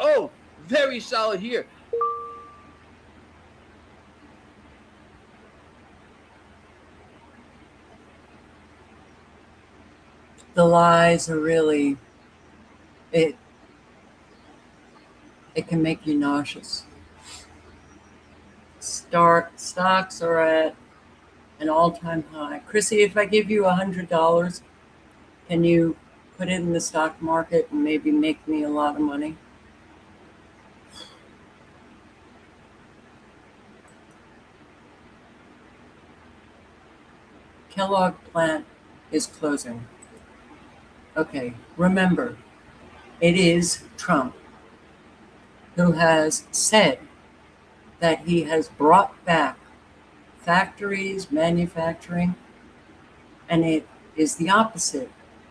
Speaker 11: very solid here.
Speaker 1: The lies are really, it can make you nauseous. Stocks are at an all-time high. Chrissy, if I give you $100, can you put it in the stock market and maybe make me a lot of money. Kellogg plant is closing. Okay, remember, it is Trump who has said that he has brought back factories, manufacturing, and it is the opposite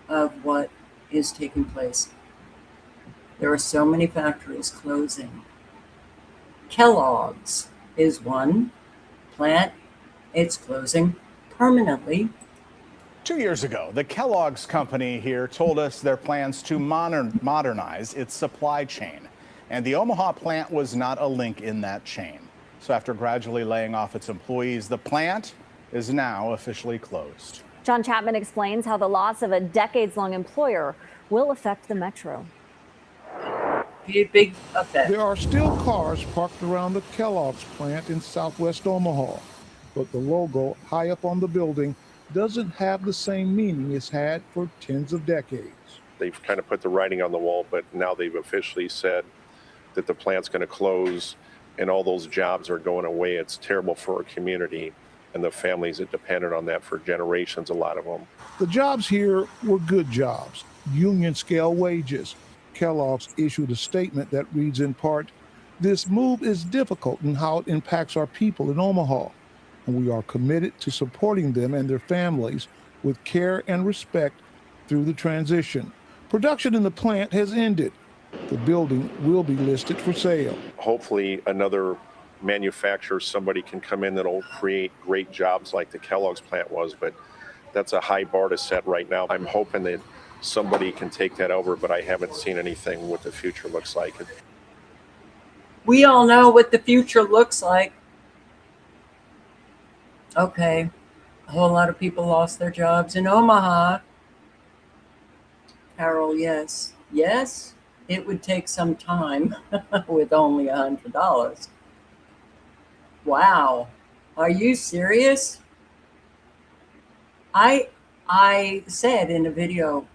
Speaker 1: of what is taking place. There are so many factories closing. Kellogg's is one plant. It's closing permanently.
Speaker 12: 2 years ago, the Kellogg's company here told us their plans to modernize its supply chain. And the Omaha plant was not a link in that chain. So after gradually laying off its employees, the plant is now officially closed.
Speaker 13: John Chapman explains how the loss of a decades-long employer will affect the metro.
Speaker 1: Be a big effect.
Speaker 14: There are still cars parked around the Kellogg's plant in southwest Omaha, but the logo high up on the building doesn't have the same meaning it's had for tens of decades.
Speaker 15: They've kind of put the writing on the wall, but now they've officially said that the plant's going to close and all those jobs are going away. It's terrible for our community and the families that depended on that for generations, a lot of them.
Speaker 14: The jobs here were good jobs, union scale wages. Kellogg's issued a statement that reads in part, "This move is difficult in how it impacts our people in Omaha, and we are committed to supporting them and their families with care and respect through the transition. Production in the plant has ended. The building will be listed for sale."
Speaker 15: Hopefully another manufacturer, somebody can come in that'll create great jobs like the Kellogg's plant was, but that's a high bar to set right now. I'm hoping that somebody can take that over, but I haven't seen anything what the future looks like.
Speaker 1: We all know what the future looks like. Okay, a whole lot of people lost their jobs in Omaha. Carol, yes. Yes, it would take some time with only $100. Wow, are you serious? I said in a video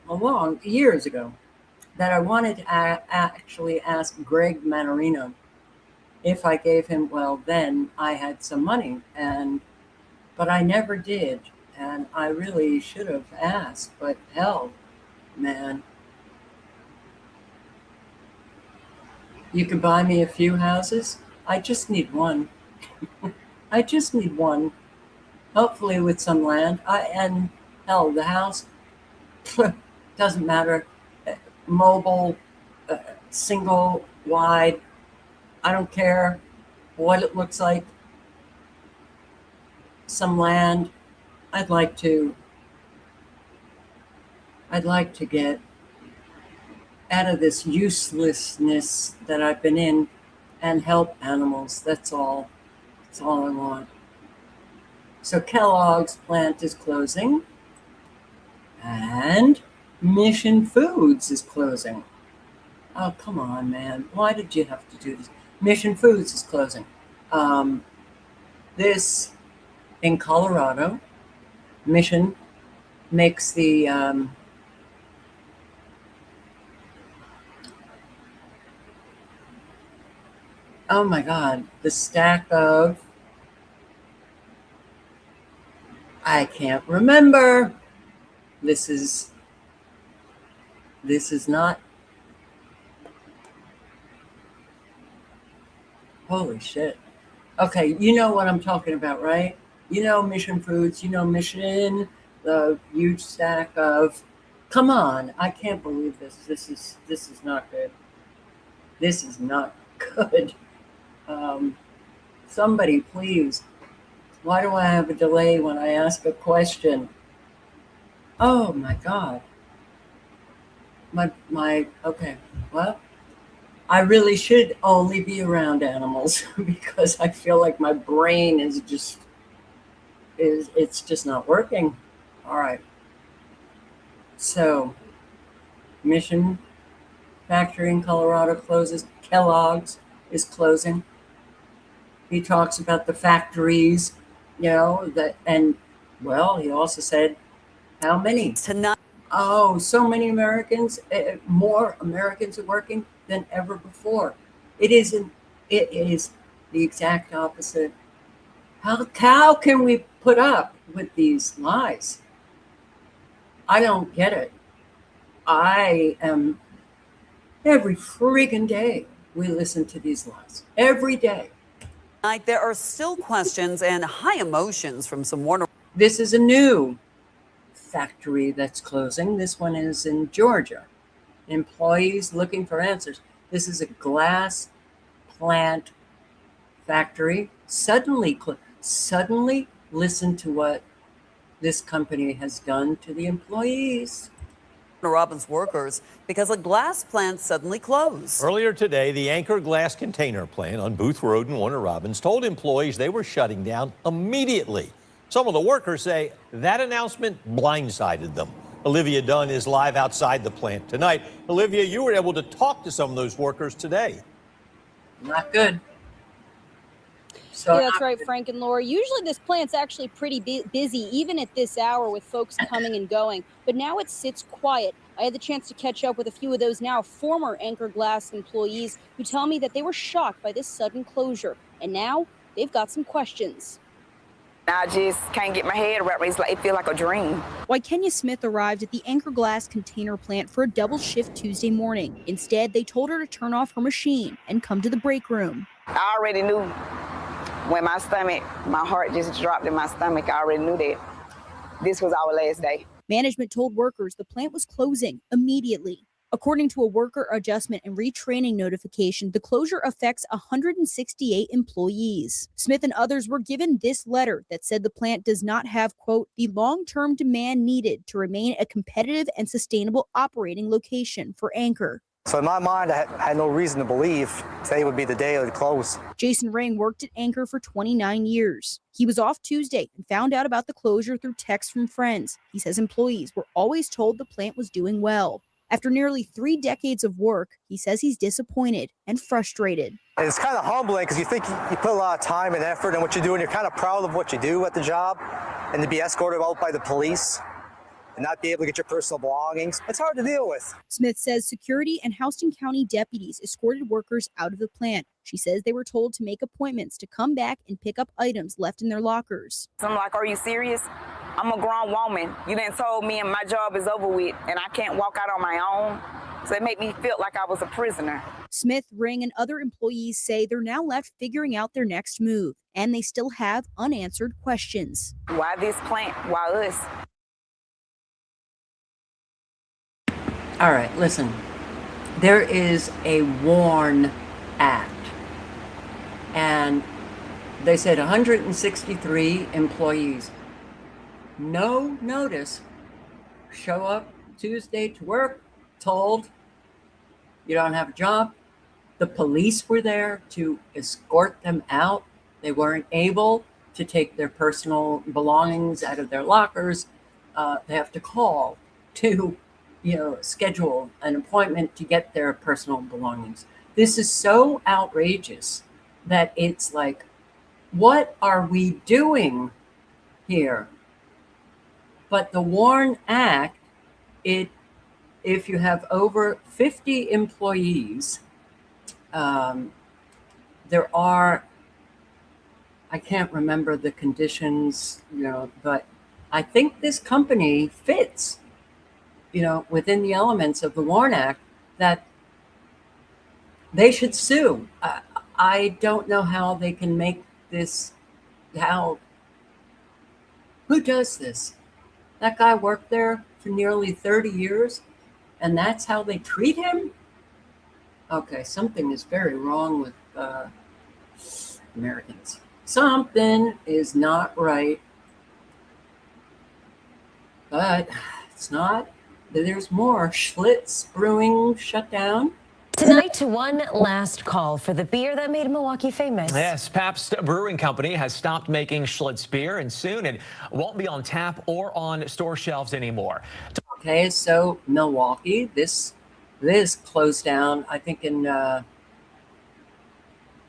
Speaker 1: years ago that I wanted to actually ask Greg Manarino if I gave him, well, then I had some money, but I never did, and I really should have asked, but hell, man. You can buy me a few houses. I just need one. I just need one. Hopefully with some land. And hell, the house doesn't matter. Mobile, single, wide. I don't care what it looks like. Some land. I'd like to get out of this uselessness that I've been in and help animals. That's all. That's all I want. So Kellogg's plant is closing and Mission Foods is closing. Oh, come on, man. Why did you have to do this? Mission Foods is closing. This in Colorado, Mission makes the oh my God, the stack of, I can't remember. This is not, holy shit. Okay, you know what I'm talking about, right? You know Mission Foods, you know Mission, the huge stack of, come on, I can't believe this. This is not good. This is not good. Somebody, please. Why do I have a delay when I ask a question? Oh my God. Okay, well, I really should only be around animals because I feel like my brain is just not working. All right. So, Mission factory in Colorado closes. Kellogg's is closing. He talks about the factories, you know, and well, he also said, how many? Oh, so many Americans, more Americans are working than ever before. It isn't, it is the exact opposite. How can we put up with these lies? I don't get it. I am, every freaking day we listen to these lies. Every day.
Speaker 16: There are still questions and high emotions from some Warner.
Speaker 1: This is a new factory that's closing. This one is in Georgia. Employees looking for answers. This is a glass plant factory. Suddenly listen to what this company has done to the employees.
Speaker 16: Robbins workers because a glass plant suddenly closed.
Speaker 17: Earlier today, the Anchor Glass Container Plant on Booth Road in Warner Robins told employees they were shutting down immediately. Some of the workers say that announcement blindsided them. Olivia Dunn is live outside the plant tonight. Olivia, you were able to talk to some of those workers today.
Speaker 1: Not good. So
Speaker 18: yeah, that's right, Frank and Laura. Usually this plant's actually pretty busy, even at this hour, with folks coming and going. But now it sits quiet. I had the chance to catch up with a few of those now former Anchor Glass employees who tell me that they were shocked by this sudden closure. And now they've got some questions.
Speaker 19: I just can't get my head around it. It feels like a dream.
Speaker 18: Why Kenya Smith arrived at the Anchor Glass container plant for a double shift Tuesday morning. Instead, they told her to turn off her machine and come to the break room.
Speaker 19: I already knew when my heart just dropped in my stomach. I already knew that this was our last day.
Speaker 18: Management told workers the plant was closing immediately. According to a worker adjustment and retraining notification, the closure affects 168 employees. Smith and others were given this letter that said the plant does not have, quote, the long-term demand needed to remain a competitive and sustainable operating location for Anchor.
Speaker 20: So in my mind, I had no reason to believe today would be the day it would close.
Speaker 18: Jason Ring worked at Anchor for 29 years. He was off Tuesday and found out about the closure through texts from friends. He says employees were always told the plant was doing well. After nearly 3 decades of work, he says he's disappointed and frustrated.
Speaker 20: And it's kind of humbling because you think you put a lot of time and effort in what you do, and you're kind of proud of what you do at the job, and to be escorted out by the police and not be able to get your personal belongings, it's hard to deal with.
Speaker 18: Smith says security and Houston County deputies escorted workers out of the plant. She says they were told to make appointments to come back and pick up items left in their lockers.
Speaker 19: So I'm like, are you serious? I'm a grown woman. You done told me and my job is over with and I can't walk out on my own. So it made me feel like I was a prisoner.
Speaker 18: Smith, Ring, and other employees say they're now left figuring out their next move, and they still have unanswered questions.
Speaker 19: Why this plant? Why us?
Speaker 1: All right, listen. There is a WARN Act, and they said 163 employees. No notice. Show up Tuesday to work, told you don't have a job. The police were there to escort them out. They weren't able to take their personal belongings out of their lockers. They have to call to schedule an appointment to get their personal belongings. This is so outrageous that it's like, what are we doing here? But the WARN Act, if you have over 50 employees, there are, I can't remember the conditions, but I think this company fits within the elements of the WARN Act that they should sue. I don't know how they can make this, who does this? That guy worked there for nearly 30 years, and that's how they treat him? Okay, something is very wrong with Americans. Something is not right. But it's not. There's more. Schlitz Brewing shut down.
Speaker 21: Tonight to one last call for the beer that made Milwaukee famous.
Speaker 22: Yes, Pabst Brewing Company has stopped making Schlitz beer, and soon it won't be on tap or on store shelves anymore.
Speaker 1: Okay, so Milwaukee, this closed down, I think in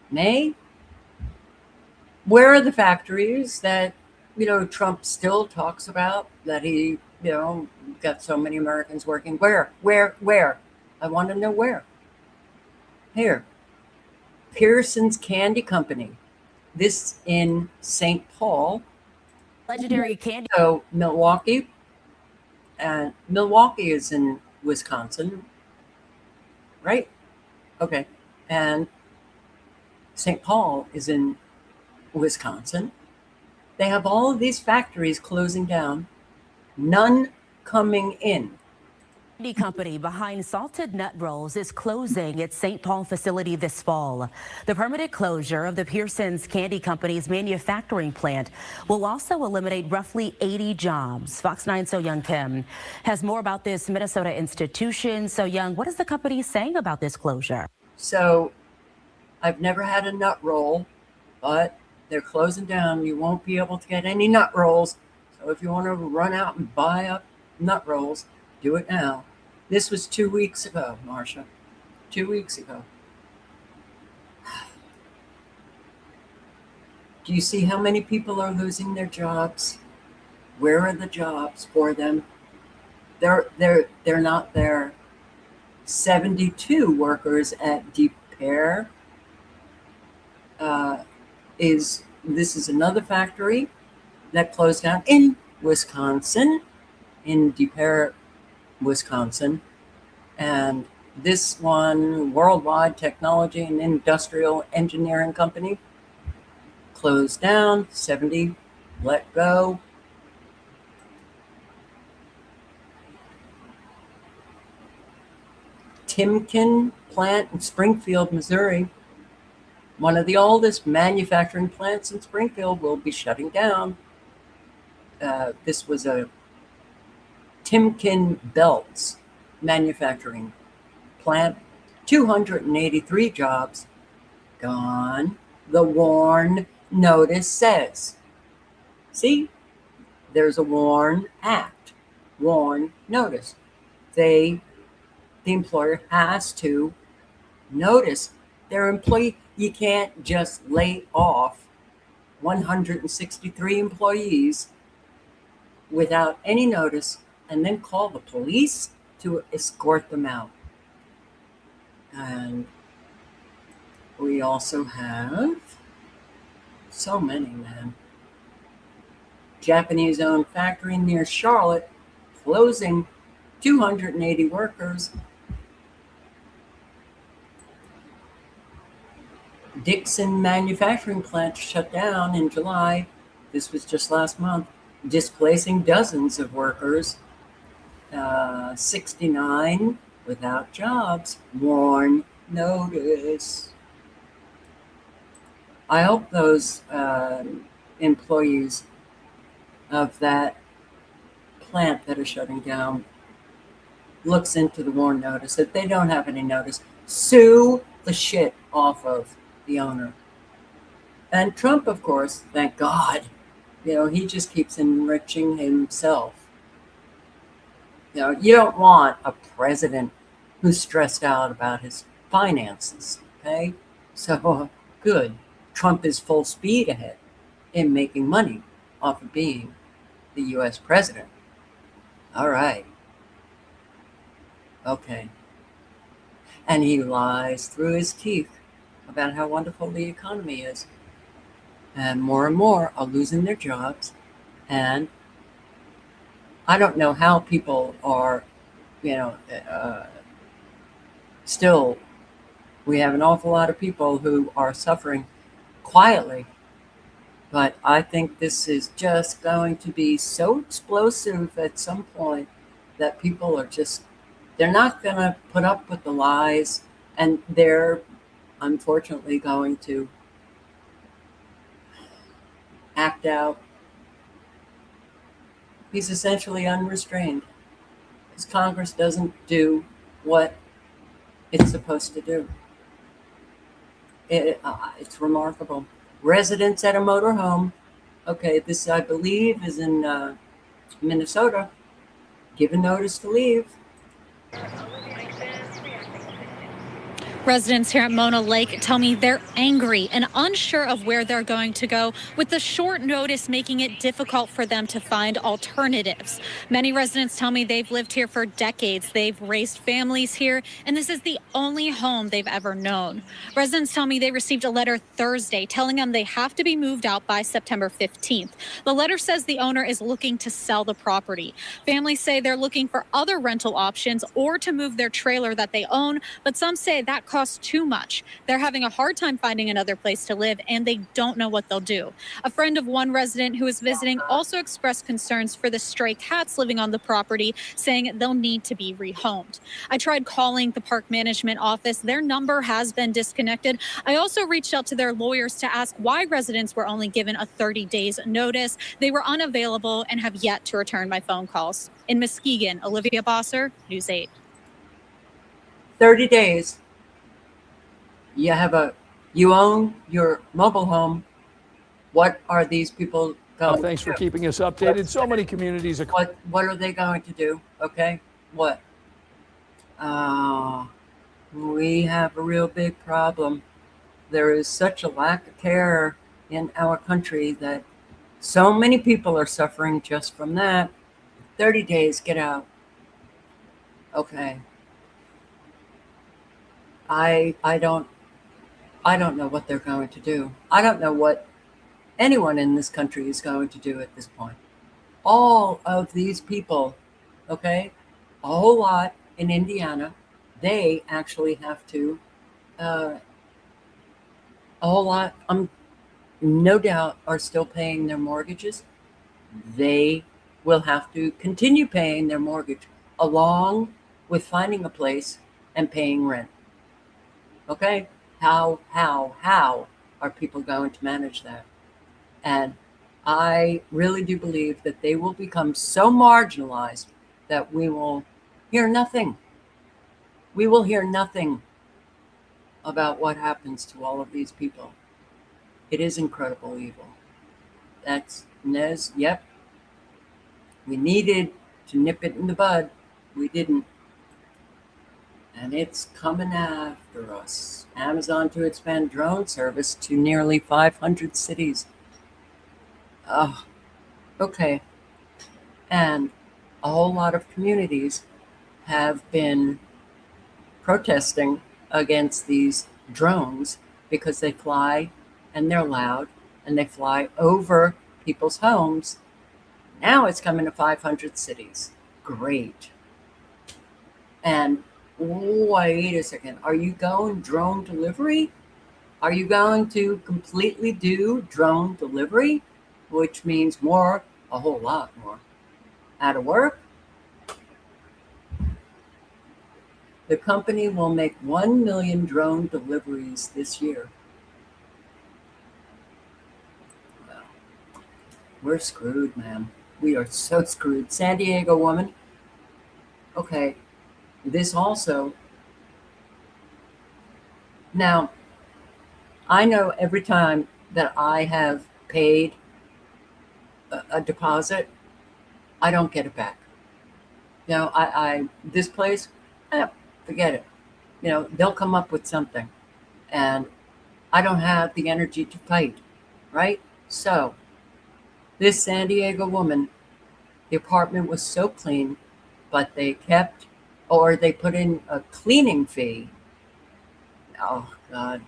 Speaker 1: May. Where are the factories that Trump still talks about that he, got so many Americans working. Where? I want to know where. Here. Pearson's Candy Company. This in St. Paul.
Speaker 21: Legendary candy.
Speaker 1: So Milwaukee. And Milwaukee is in Wisconsin, right? Okay. And St. Paul is in Wisconsin. They have all of these factories closing down, none coming in.
Speaker 21: Candy company behind salted nut rolls is closing its St. Paul facility this fall. The permanent closure of the Pearson's Candy Company's manufacturing plant will also eliminate roughly 80 jobs. Fox 9's So Young Kim has more about this Minnesota institution. So Young, what is the company saying about this closure?
Speaker 1: So I've never had a nut roll, but they're closing down. You won't be able to get any nut rolls. So if you want to run out and buy up nut rolls, do it now. This was 2 weeks ago, Marcia. 2 weeks ago. Do you see how many people are losing their jobs? Where are the jobs for them? They're not there. 72 workers at Deep Pear. This is another factory that closed down in Wisconsin, in Deep Pear, Wisconsin. And this one, Worldwide Technology and Industrial Engineering Company, closed down, 70 let go. Timken plant in Springfield, Missouri, one of the oldest manufacturing plants in Springfield, will be shutting down. This was a Timken belts manufacturing plant. 283 jobs gone. The WARN notice says. See, there's a WARN Act, WARN notice. The employer has to notice their employee. You can't just lay off 163 employees without any notice and then call the police to escort them out. And we also have so many, man. Japanese-owned factory near Charlotte closing, 280 workers. Dixon manufacturing plant shut down in July. This was just last month, displacing dozens of workers. 69 without jobs. WARN notice. I hope those employees of that plant that are shutting down looks into the WARN notice. If they don't have any notice, sue the shit off of the owner. And Trump, of course, thank God, he just keeps enriching himself. You don't want a president who's stressed out about his finances, okay? So, good. Trump is full speed ahead in making money off of being the U.S. president. All right. Okay. And he lies through his teeth about how wonderful the economy is. And more are losing their jobs. And I don't know how people are, still, we have an awful lot of people who are suffering quietly. But I think this is just going to be so explosive at some point that people are they're not going to put up with the lies, and they're unfortunately going to act out. He's essentially unrestrained because Congress doesn't do what it's supposed to do. It's remarkable. Residents at a motorhome. Okay, this I believe is in Minnesota. Given notice to leave.
Speaker 2: Residents here at Mona Lake tell me they're angry and unsure of where they're going to go, with the short notice making it difficult for them to find alternatives. Many residents tell me they've lived here for decades. They've raised families here, and this is the only home they've ever known. Residents tell me they received a letter Thursday telling them they have to be moved out by September 15th. The letter says the owner is looking to sell the property. Families say they're looking for other rental options or to move their trailer that they own, but some say that costs too much. They're having a hard time finding another place to live, and they don't know what they'll do. A friend of one resident who is visiting also expressed concerns for the stray cats living on the property, saying they'll need to be rehomed. I tried calling the park management office. Their number has been disconnected. I also reached out to their lawyers to ask why residents were only given a 30 days notice. They were unavailable and have yet to return my phone calls. In Muskegon, Olivia Bosser, News 8.
Speaker 1: 30 days. You own your mobile home. What are these people going
Speaker 3: Thanks
Speaker 1: to
Speaker 3: for
Speaker 1: do?
Speaker 3: keeping us updated. So many communities are.
Speaker 1: What are they going to do? Okay, what? We have a real big problem. There is such a lack of care in our country that so many people are suffering just from that. 30 days, get out. Okay. I don't know what they're going to do. I don't know what anyone in this country is going to do at this point. All of these people, okay, a whole lot in Indiana, they actually have to, a whole lot, no doubt, are still paying their mortgages. They will have to continue paying their mortgage along with finding a place and paying rent. Okay? How are people going to manage that? And I really do believe that they will become so marginalized that we will hear nothing. We will hear nothing about what happens to all of these people. It is incredible evil. That's Nez, yep. We needed to nip it in the bud. We didn't. And it's coming after us. Amazon to expand drone service to nearly 500 cities. Oh, okay. And a whole lot of communities have been protesting against these drones because they fly and they're loud and they fly over people's homes. Now it's coming to 500 cities. Great. And wait a second. Are you going drone delivery? Are you going to completely do drone delivery? Which means more, a whole lot more. Out of work? The company will make 1 million drone deliveries this year. Well, we're screwed, man. We are so screwed. San Diego woman. Okay. This also. Now, I know every time that I have paid a deposit, I don't get it back. You know, I this place, forget it. You know, they'll come up with something. And I don't have the energy to fight, right? So, this San Diego woman, the apartment was so clean, but they put in a cleaning fee. Oh, God.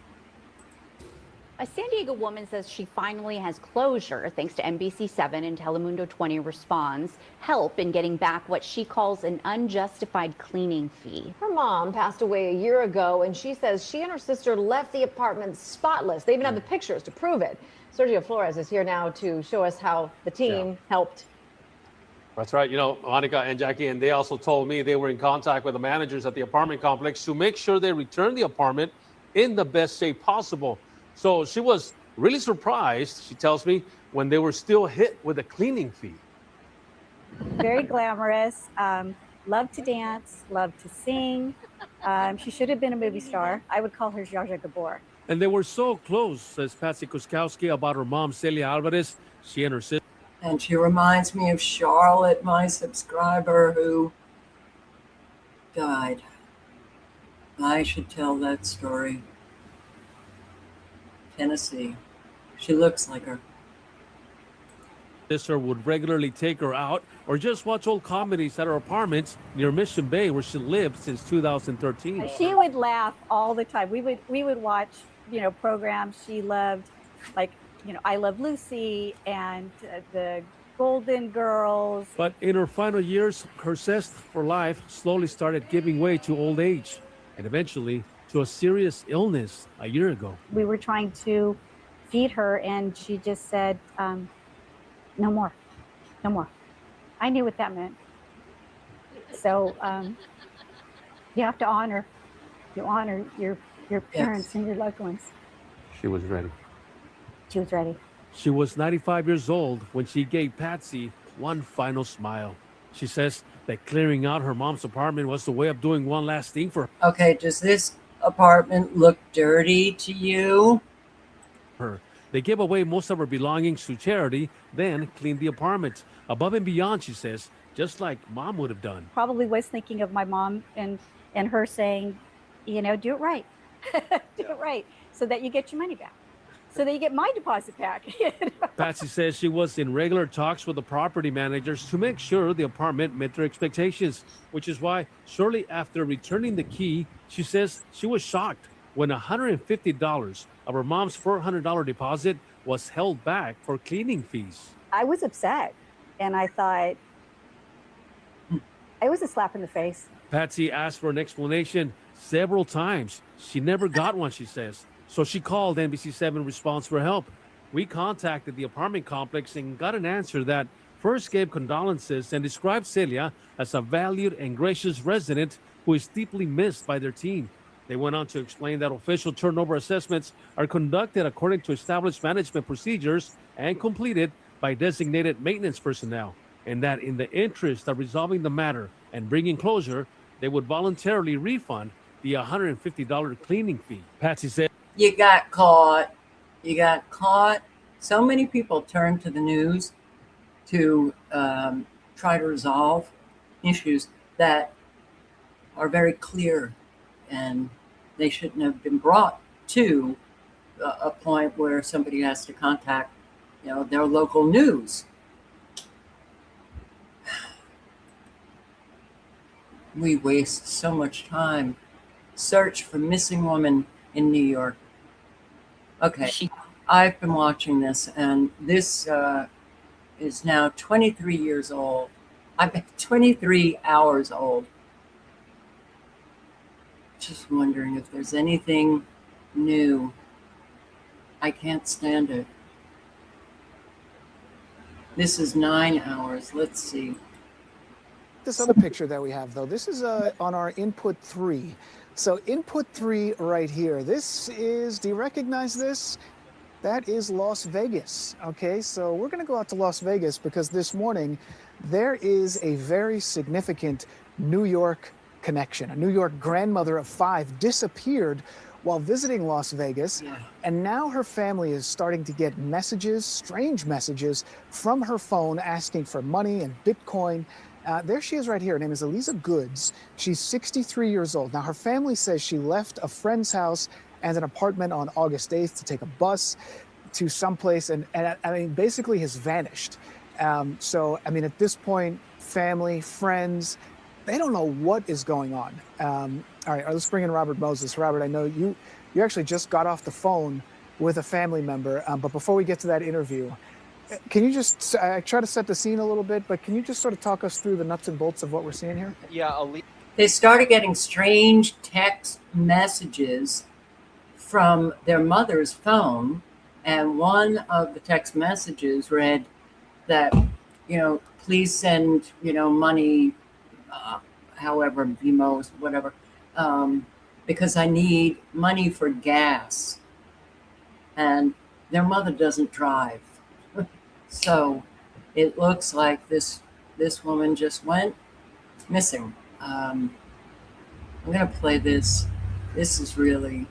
Speaker 5: A San Diego woman says she finally has closure thanks to NBC7 and Telemundo 20 Responds help in getting back what she calls an unjustified cleaning fee.
Speaker 23: Her mom passed away a year ago, and she says she and her sister left the apartment spotless. They even have the pictures to prove it. Sergio Flores is here now to show us how the team helped.
Speaker 24: That's right. You know, Monica and Jackie, and they also told me they were in contact with the managers at the apartment complex to make sure they return the apartment in the best shape possible. So she was really surprised, she tells me, when they were still hit with a cleaning fee.
Speaker 25: Very glamorous, loved to dance, loved to sing. She should have been a movie star. I would call her Zsa Zsa Gabor.
Speaker 24: And they were so close, says Patsy Kuskowski about her mom, Celia Alvarez. She and her sister.
Speaker 1: And she reminds me of Charlotte, my subscriber, who died. I should tell that story. Tennessee. She looks like her.
Speaker 24: Sister would regularly take her out or just watch old comedies at her apartments near Mission Bay, where she lived since 2013.
Speaker 25: She would laugh all the time. We would watch, programs she loved, like, I Love Lucy and the Golden Girls.
Speaker 24: But in her final years, her zest for life slowly started giving way to old age and eventually to a serious illness a year ago.
Speaker 25: We were trying to feed her, and she just said, no more, no more. I knew what that meant. So you have to honor your parents and your loved ones.
Speaker 24: She was ready.
Speaker 25: She was ready.
Speaker 24: She was 95 years old when she gave Patsy one final smile. She says that clearing out her mom's apartment was the way of doing one last thing for
Speaker 1: Okay, does this apartment look dirty to you?
Speaker 24: her. They gave away most of her belongings to charity, then cleaned the apartment. Above and beyond, she says, just like mom would have done.
Speaker 25: Probably was thinking of my mom and her saying, do it right. Do it right so that you get your money back. So that you get my deposit back.
Speaker 24: Patsy says she was in regular talks with the property managers to make sure the apartment met their expectations, which is why shortly after returning the key, she says she was shocked when $150 of her mom's $400 deposit was held back for cleaning fees.
Speaker 25: I was upset, and I thought it was a slap in the face.
Speaker 24: Patsy asked for an explanation several times. She never got one, she says. So she called NBC7 Response for help. We contacted the apartment complex and got an answer that first gave condolences and described Celia as a valued and gracious resident who is deeply missed by their team. They went on to explain that official turnover assessments are conducted according to established management procedures and completed by designated maintenance personnel, and that in the interest of resolving the matter and bringing closure, they would voluntarily refund the $150 cleaning fee. Patsy said,
Speaker 1: You got caught. You got caught. So many people turn to the news to try to resolve issues that are very clear, and they shouldn't have been brought to a point where somebody has to contact, their local news. We waste so much time. Search for missing woman in New York. Okay, I've been watching this, and this is now 23 years old. I'm 23 hours old. Just wondering if there's anything new. I can't stand it. This is 9 hours. Let's see.
Speaker 4: This other picture that we have, though, this is on our input 3. So input 3 right here, this is, do you recognize this? That is Las Vegas. Okay, so we're going to go out to Las Vegas because this morning there is a very significant New York connection. A New York grandmother of 5 disappeared while visiting Las Vegas, and now her family is starting to get messages, strange messages, from her phone asking for money and Bitcoin. There she is right here. Her name is Eliza Goods. She's 63 years old. Now, her family says she left a friend's house and an apartment on August 8th to take a bus to someplace, and I mean, basically has vanished. So, I mean, at this point, family, friends, they don't know what is going on. All right, let's bring in Robert Moses. Robert, I know you actually just got off the phone with a family member, but before we get to that interview, can you just, I try to set the scene a little bit, but can you just sort of talk us through the nuts and bolts of what we're seeing here?
Speaker 6: Yeah,
Speaker 1: They started getting strange text messages from their mother's phone, and one of the text messages read that, please send, money, however, Vimos, whatever, because I need money for gas. And their mother doesn't drive. So it looks like this woman just went missing. I'm going to play this. This is really...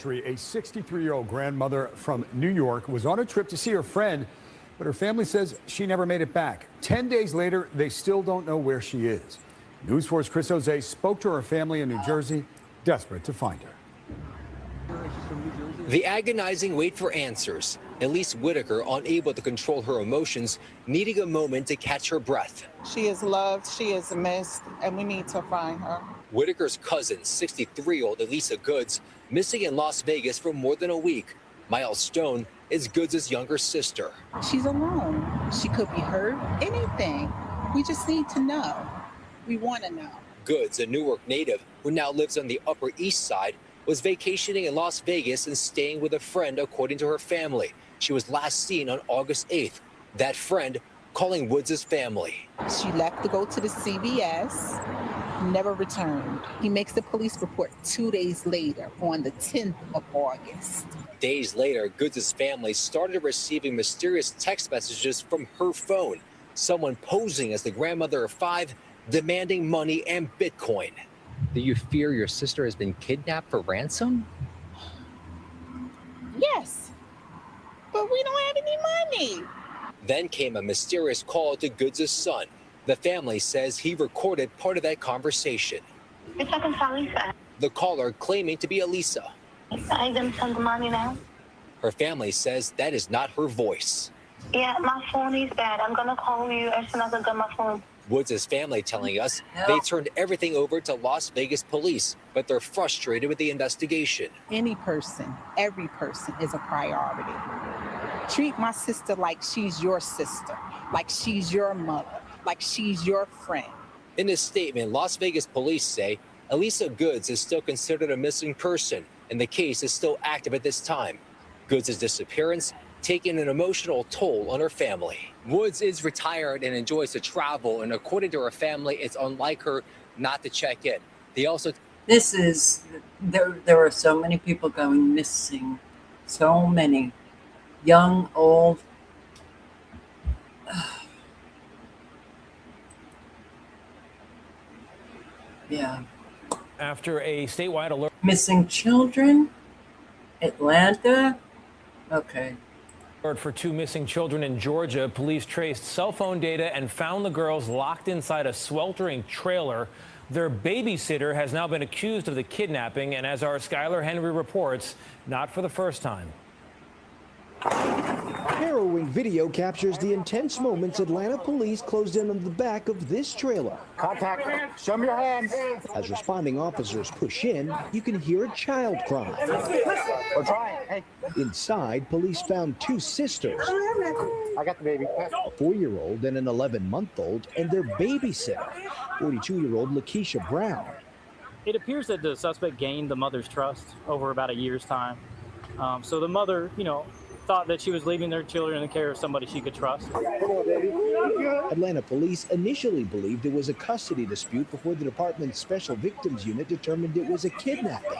Speaker 3: A 63-year-old grandmother from New York was on a trip to see her friend, but her family says she never made it back. 10 days later, they still don't know where she is. News 4's Chris Jose spoke to her family in New Jersey. desperate to find her.
Speaker 6: The agonizing wait for answers. Elise Whitaker, unable to control her emotions, needing a moment to catch her breath.
Speaker 7: She is loved, she is missed, and we need to find her.
Speaker 6: Whitaker's cousin, 63-year-old Elisa Goods, missing in Las Vegas for more than a week. Miles Stone is Goods' younger sister.
Speaker 7: She's alone. She could be hurt, anything. We just need to know. We want to know.
Speaker 6: Goods, a Newark native who now lives on the Upper East Side, was vacationing in Las Vegas and staying with a friend, according to her family. She was last seen on August 8th. That friend calling Woods' family.
Speaker 7: She left to go to the CVS, never returned. He makes the police report 2 days later, on the 10th of August.
Speaker 6: Days later, Goods' family started receiving mysterious text messages from her phone. Someone posing as the grandmother of 5, demanding money and Bitcoin.
Speaker 8: Do you fear your sister has been kidnapped for ransom?
Speaker 7: Yes, but we don't have any money.
Speaker 6: Then came a mysterious call to Goods' son. The family says he recorded part of that conversation. The caller claiming to be Elisa.
Speaker 9: I them send the money now.
Speaker 6: Her family says that is not her voice.
Speaker 9: Yeah, my phone is bad. I'm gonna call you as soon as I get my phone.
Speaker 6: Woods' family telling us they turned everything over to Las Vegas police, but they're frustrated with the investigation.
Speaker 7: Any person, every person is a priority. Treat my sister like she's your sister, like she's your mother, like she's your friend.
Speaker 6: In a statement, Las Vegas police say Elisa Goods is still considered a missing person, and the case is still active at this time. Goods' disappearance taking an emotional toll on her family. Woods is retired and enjoys to travel, and according to her family, it's unlike her not to check in. They also...
Speaker 1: There are so many people going missing. So many. Young, old. Yeah.
Speaker 22: After a statewide alert.
Speaker 1: Missing children? Atlanta? Okay.
Speaker 22: For 2 missing children in Georgia, police traced cell phone data and found the girls locked inside a sweltering trailer. Their babysitter has now been accused of the kidnapping, and as our Skylar Henry reports, not for the first time.
Speaker 10: Harrowing video captures the intense moments Atlanta police closed in on the back of this trailer.
Speaker 26: Contact. Show me your hands.
Speaker 10: As responding officers push in, you can hear a child cry.
Speaker 26: We're trying. Hey.
Speaker 10: Inside, police found 2 sisters.
Speaker 26: I got the baby.
Speaker 10: A 4-year-old and an 11-month-old, and their babysitter, 42-year-old Lakeisha Brown.
Speaker 27: It appears that the suspect gained the mother's trust over about a year's time. So the mother, thought that she was leaving their children in the care of somebody she could trust.
Speaker 10: Atlanta police initially believed there was a custody dispute before the department's Special Victims Unit determined it was a kidnapping.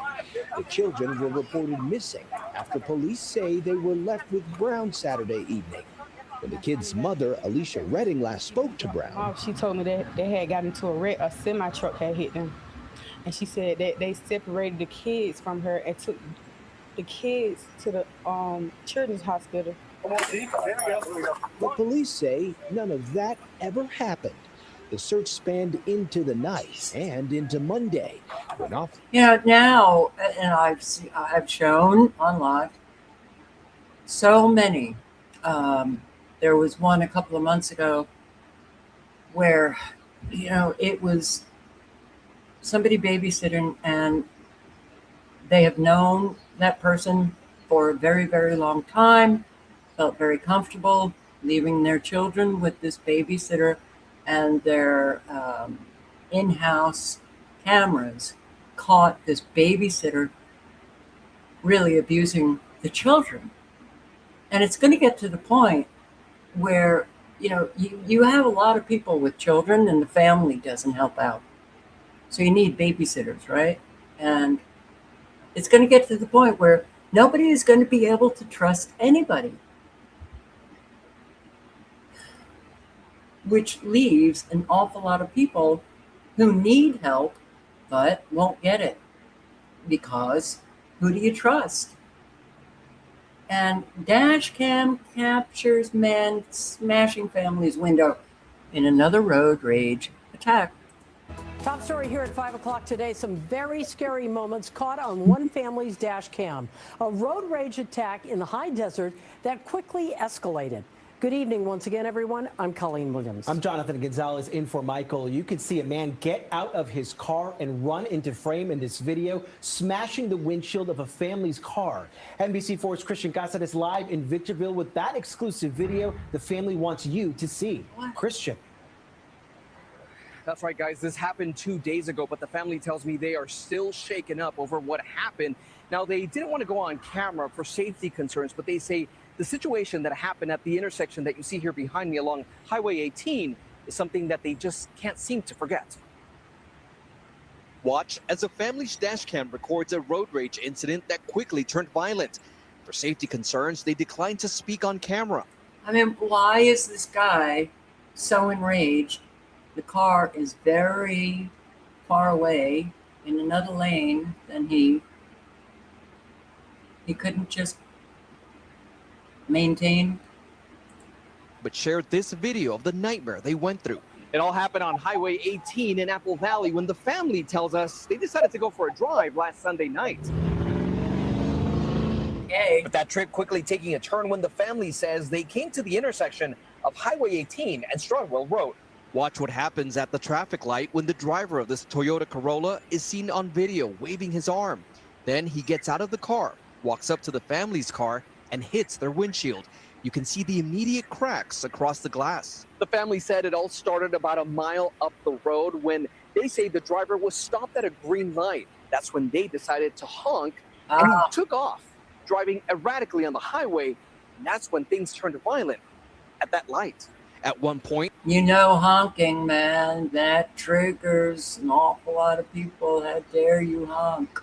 Speaker 10: The children were reported missing after police say they were left with Brown Saturday evening. When the kids' mother, Alicia Redding, last spoke to Brown,
Speaker 28: she told me that they had got into a wreck, a semi-truck had hit them. And she said that they separated the kids from her and took the kids to the children's hospital.
Speaker 10: But police say none of that ever happened. The search spanned into the night and into Monday.
Speaker 1: Now, and I've shown on live so many. There was one a couple of months ago where, it was somebody babysitting, and they have known that person for a very, very long time, felt very comfortable leaving their children with this babysitter, and their in-house cameras caught this babysitter really abusing the children. And it's going to get to the point where, you have a lot of people with children and the family doesn't help out. So you need babysitters, right? And it's going to get to the point where nobody is going to be able to trust anybody, which leaves an awful lot of people who need help but won't get it because who do you trust? And dash cam captures man smashing family's window in another road rage attack.
Speaker 11: Top story here at 5 o'clock today. Some very scary moments caught on one family's dash cam. A road rage attack in the high desert that quickly escalated. Good evening once again, everyone. I'm Colleen Williams.
Speaker 12: I'm Jonathan Gonzalez in for Michael. You can see a man get out of his car and run into frame in this video, smashing the windshield of a family's car. NBC4's Christian Gossett is live in Victorville with that exclusive video the family wants you to see. Christian.
Speaker 13: That's right, guys. This happened 2 days ago, but the family tells me they are still shaken up over what happened. Now, they didn't want to go on camera for safety concerns, but they say the situation that happened at the intersection that you see here behind me along Highway 18 is something that they just can't seem to forget.
Speaker 14: Watch as a family's dash cam records a road rage incident that quickly turned violent. For safety concerns, they declined to speak on camera.
Speaker 1: I mean, why is this guy so enraged? The car is very far away in another lane than he couldn't just maintain.
Speaker 14: But shared this video of the nightmare they went through.
Speaker 13: It all happened on Highway 18 in Apple Valley when the family tells us they decided to go for a drive last Sunday night.
Speaker 1: Okay.
Speaker 13: But that trip quickly taking a turn when the family says they came to the intersection of Highway 18 and Strongwell Road.
Speaker 14: Watch what happens at the traffic light when the driver of this Toyota Corolla is seen on video waving his arm. Then he gets out of the car, walks up to the family's car, and hits their windshield. You can see the immediate cracks across the glass.
Speaker 13: The family said it all started about a mile up the road when they say the driver was stopped at a green light. That's when they decided to honk and he took off, driving erratically on the highway. And that's when things turned violent at that light.
Speaker 14: At one point,
Speaker 1: you know, honking, man, that triggers an awful lot of people. How dare you honk?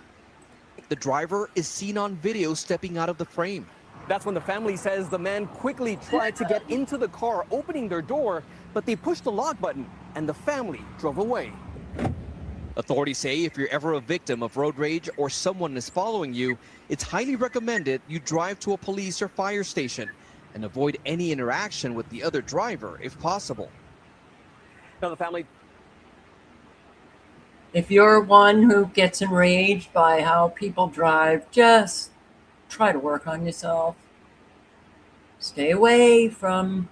Speaker 14: The driver is seen on video stepping out of the frame.
Speaker 13: That's when the family says the man quickly tried to get into the car, opening their door, but they pushed the lock button and the family drove away.
Speaker 14: Authorities say if you're ever a victim of road rage or someone is following you, it's highly recommended you drive to a police or fire station and avoid any interaction with the other driver if possible.
Speaker 13: Now the family...
Speaker 1: If you're one who gets enraged by how people drive, just try to work on yourself. Stay away from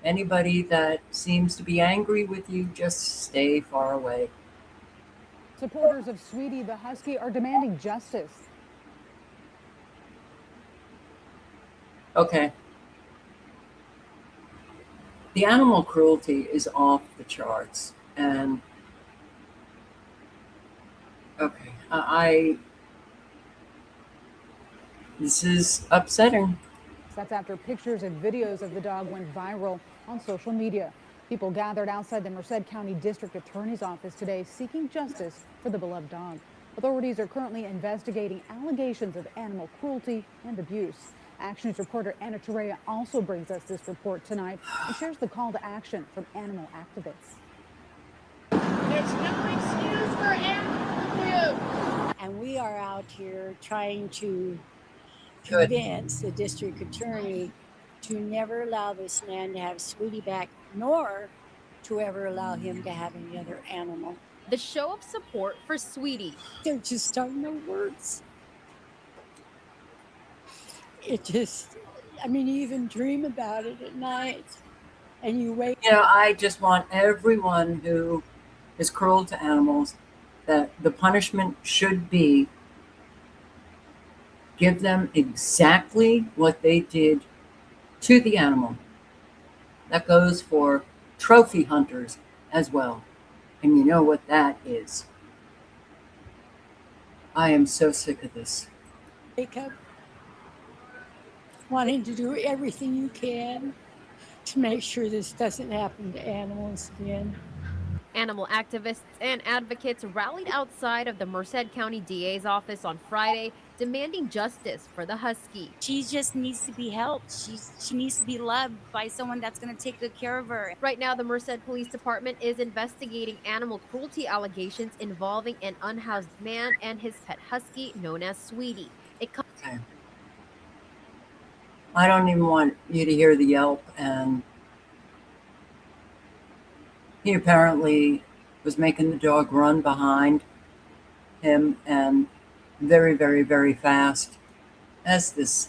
Speaker 1: anybody that seems to be angry with you. Just stay far away.
Speaker 15: Supporters of Sweetie the Husky are demanding justice.
Speaker 1: Okay. The animal cruelty is off the charts, and okay, this is upsetting.
Speaker 15: That's after pictures and videos of the dog went viral on social media. People gathered outside the Merced County District Attorney's office today seeking justice for the beloved dog. Authorities are currently investigating allegations of animal cruelty and abuse. Action News reporter Anna Torrea also brings us this report tonight and shares the call to action from animal activists.
Speaker 16: There's no excuse for animal abuse.
Speaker 17: And we are out here trying to convince the district attorney to never allow this man to have Sweetie back, nor to ever allow him to have any other animal.
Speaker 20: The show of support for Sweetie.
Speaker 17: There just are no words. It just, I mean, you even dream about it at night and you wake.
Speaker 1: You know, I just want everyone who is cruel to animals, that the punishment should be give them exactly what they did to the animal. That goes for trophy hunters as well. And you know what that is. I am so sick of this.
Speaker 17: Wake up wanting to do everything you can to make sure this doesn't happen to animals again.
Speaker 20: Animal activists and advocates rallied outside of the Merced County DA's office on Friday, demanding justice for the husky.
Speaker 18: She just needs to be helped. She needs to be loved by someone that's going to take good care of her.
Speaker 20: Right now, the Merced Police Department is investigating animal cruelty allegations involving an unhoused man and his pet husky known as Sweetie.
Speaker 1: Okay. I don't even want you to hear the yelp, and he apparently was making the dog run behind him, and very, very, very fast. Has this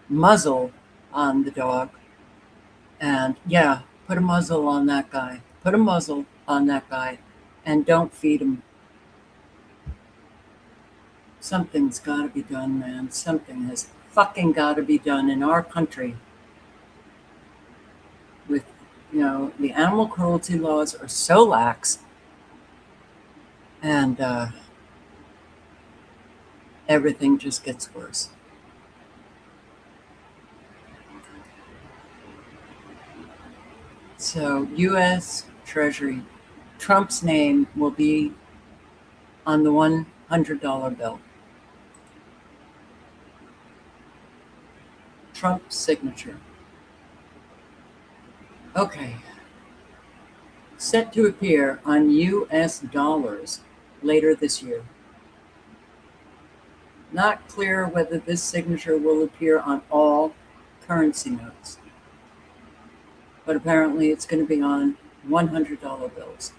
Speaker 1: muzzle on the dog. And yeah, put a muzzle on that guy. Put a muzzle on that guy and don't feed him. Something's got to be done, man. Something has fucking got to be done in our country. With, the animal cruelty laws are so lax, and everything just gets worse. So, U.S. Treasury, Trump's name will be on the $100 bill. Trump's signature. Okay. Set to appear on U.S. dollars later this year. Not clear whether this signature will appear on all currency notes, but apparently it's going to be on $100 bills.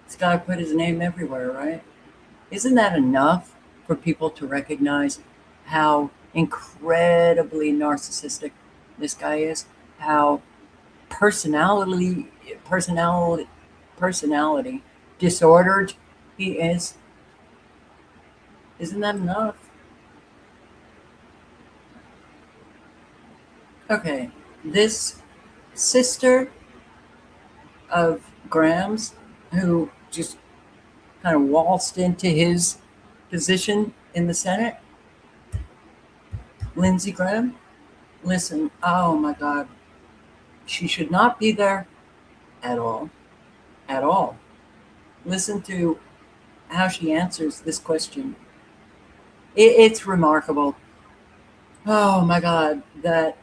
Speaker 1: This guy put his name everywhere, right? Isn't that enough for people to recognize how incredibly narcissistic this guy is? How personality disordered he is? Isn't that enough? Okay, this sister of Graham's, who just kind of waltzed into his position in the Senate, Lindsey Graham, listen, oh my God, she should not be there at all. At all. Listen to how she answers this question. It's remarkable. Oh my God, that,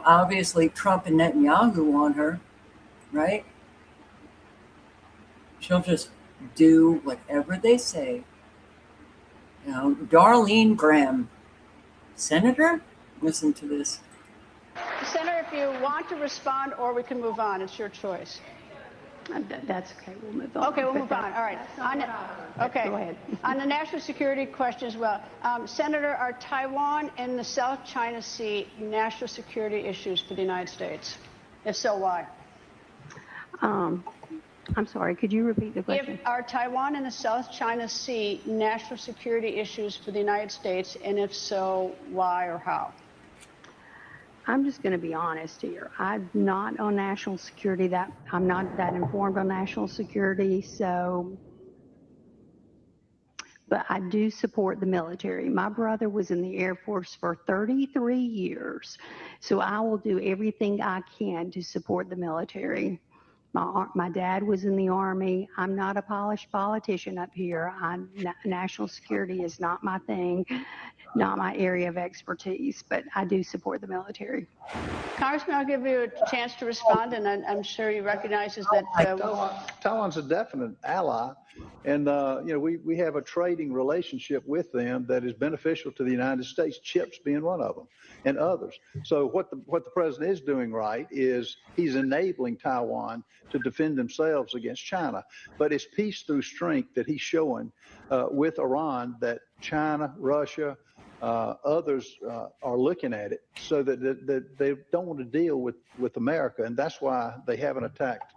Speaker 1: obviously Trump and Netanyahu want her, right? She'll just do whatever they say. Darlene Graham, Senator, listen to this.
Speaker 2: Senator, if you want to respond, or we can move on. It's your choice.
Speaker 4: That's okay. We'll move on.
Speaker 2: Okay, we'll move on. All right. Okay. Go ahead. On the national security question as well, Senator, are Taiwan and the South China Sea national security issues for the United States? If so, why?
Speaker 4: I'm sorry. Could you repeat the question?
Speaker 2: Are Taiwan and the South China Sea national security issues for the United States, and if so, why or how?
Speaker 4: I'm just going to be honest here. I'm not on national security. I'm not that informed on national security. But I do support the military. My brother was in the Air Force for 33 years, so I will do everything I can to support the military. My dad was in the Army. I'm not a polished politician up here. National security is not my thing, not my area of expertise, but I do support the military.
Speaker 2: Congressman, I'll give you a chance to respond, and I'm sure he recognizes that.
Speaker 5: Taiwan's a definite ally, and we have a trading relationship with them that is beneficial to the United States, chips being one of them, and others. So what the president is doing right is he's enabling Taiwan to defend themselves against China. But it's peace through strength that he's showing with Iran, that China, Russia, others are looking at it, so that they don't want to deal with America, and that's why they haven't attacked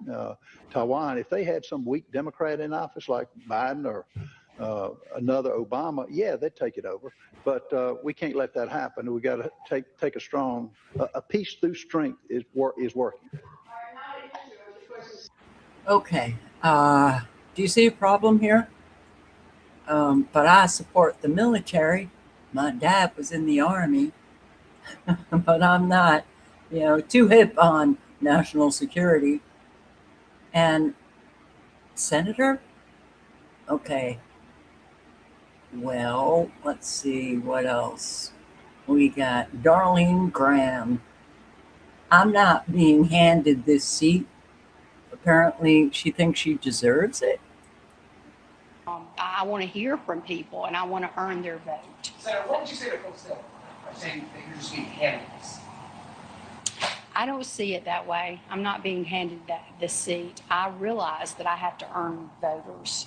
Speaker 5: Taiwan. If they had some weak Democrat in office like Biden or another Obama, yeah, they'd take it over. But we can't let that happen. We got to take a strong, a peace through strength is working.
Speaker 1: Okay, do you see a problem here? But I support the military. My dad was in the Army, but I'm not, too hip on national security. And Senator? Okay. Well, let's see what else. We got Darlene Graham. I'm not being handed this seat. Apparently, she thinks she deserves it.
Speaker 4: I want to hear from people, and I want to earn their vote.
Speaker 19: Senator, what would you say to folks that are saying that you're just being handed this?
Speaker 3: I don't see it that way. I'm not being handed this seat. I realize that I have to earn voters.